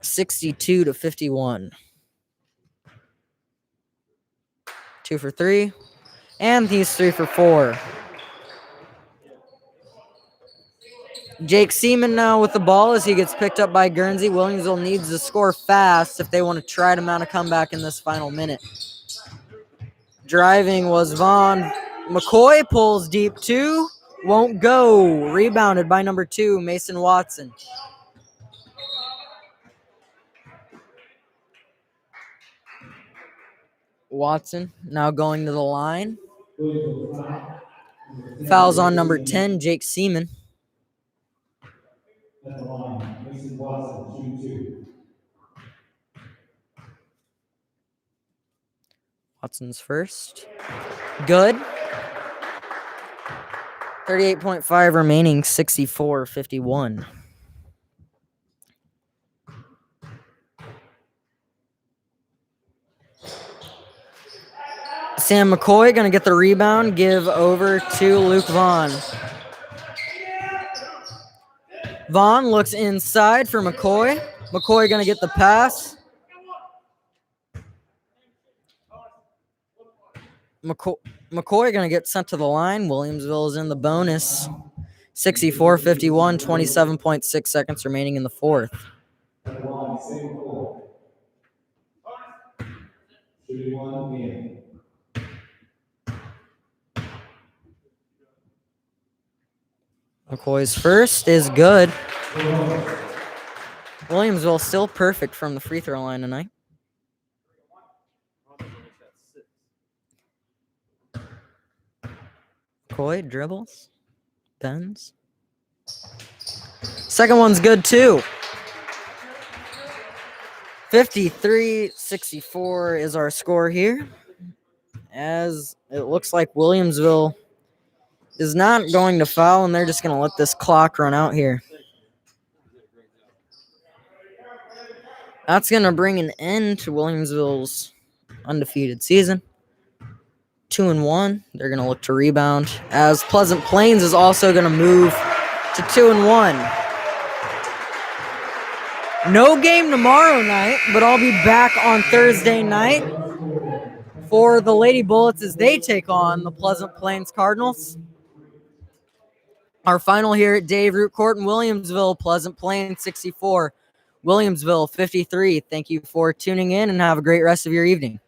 62-51. 2 for 3. And he's 3 for 4. Jake Seaman now with the ball as he gets picked up by Guernsey. Williamsville needs to score fast if they want to try to mount a comeback in this final minute. Driving was Vaughn. McCoy pulls deep 2. Won't go. Rebounded by number 2, Mason Watson. Watson now going to the line. Fouls on number 10, Jake Seaman. At the line, Mason Watson, 2-2. Watson's first. Good. 38.5 remaining, 64-51. Sam McCoy going to get the rebound, give over to Luke Vaughn. Vaughn looks inside for McCoy. McCoy going to get the pass. McCoy going to get sent to the line. Williamsville is in the bonus. 64-51, 27.6 seconds remaining in the fourth. At the line, Sam McCoy. Shooting 1 in. McCoy's first is good. Williamsville still perfect from the free throw line tonight. McCoy dribbles, bends. Second one's good too. 53-64 is our score here, as it looks like Williamsville is not going to foul, and they're just going to let this clock run out here. That's going to bring an end to Williamsville's undefeated season. 2-1. They're going to look to rebound, as Pleasant Plains is also going to move to 2-1. No game tomorrow night, but I'll be back on Thursday night for the Lady Bullets as they take on the Pleasant Plains Cardinals. Our final here at Dave Root Court in Williamsville, Pleasant Plains 64, Williamsville 53. Thank you for tuning in and have a great rest of your evening.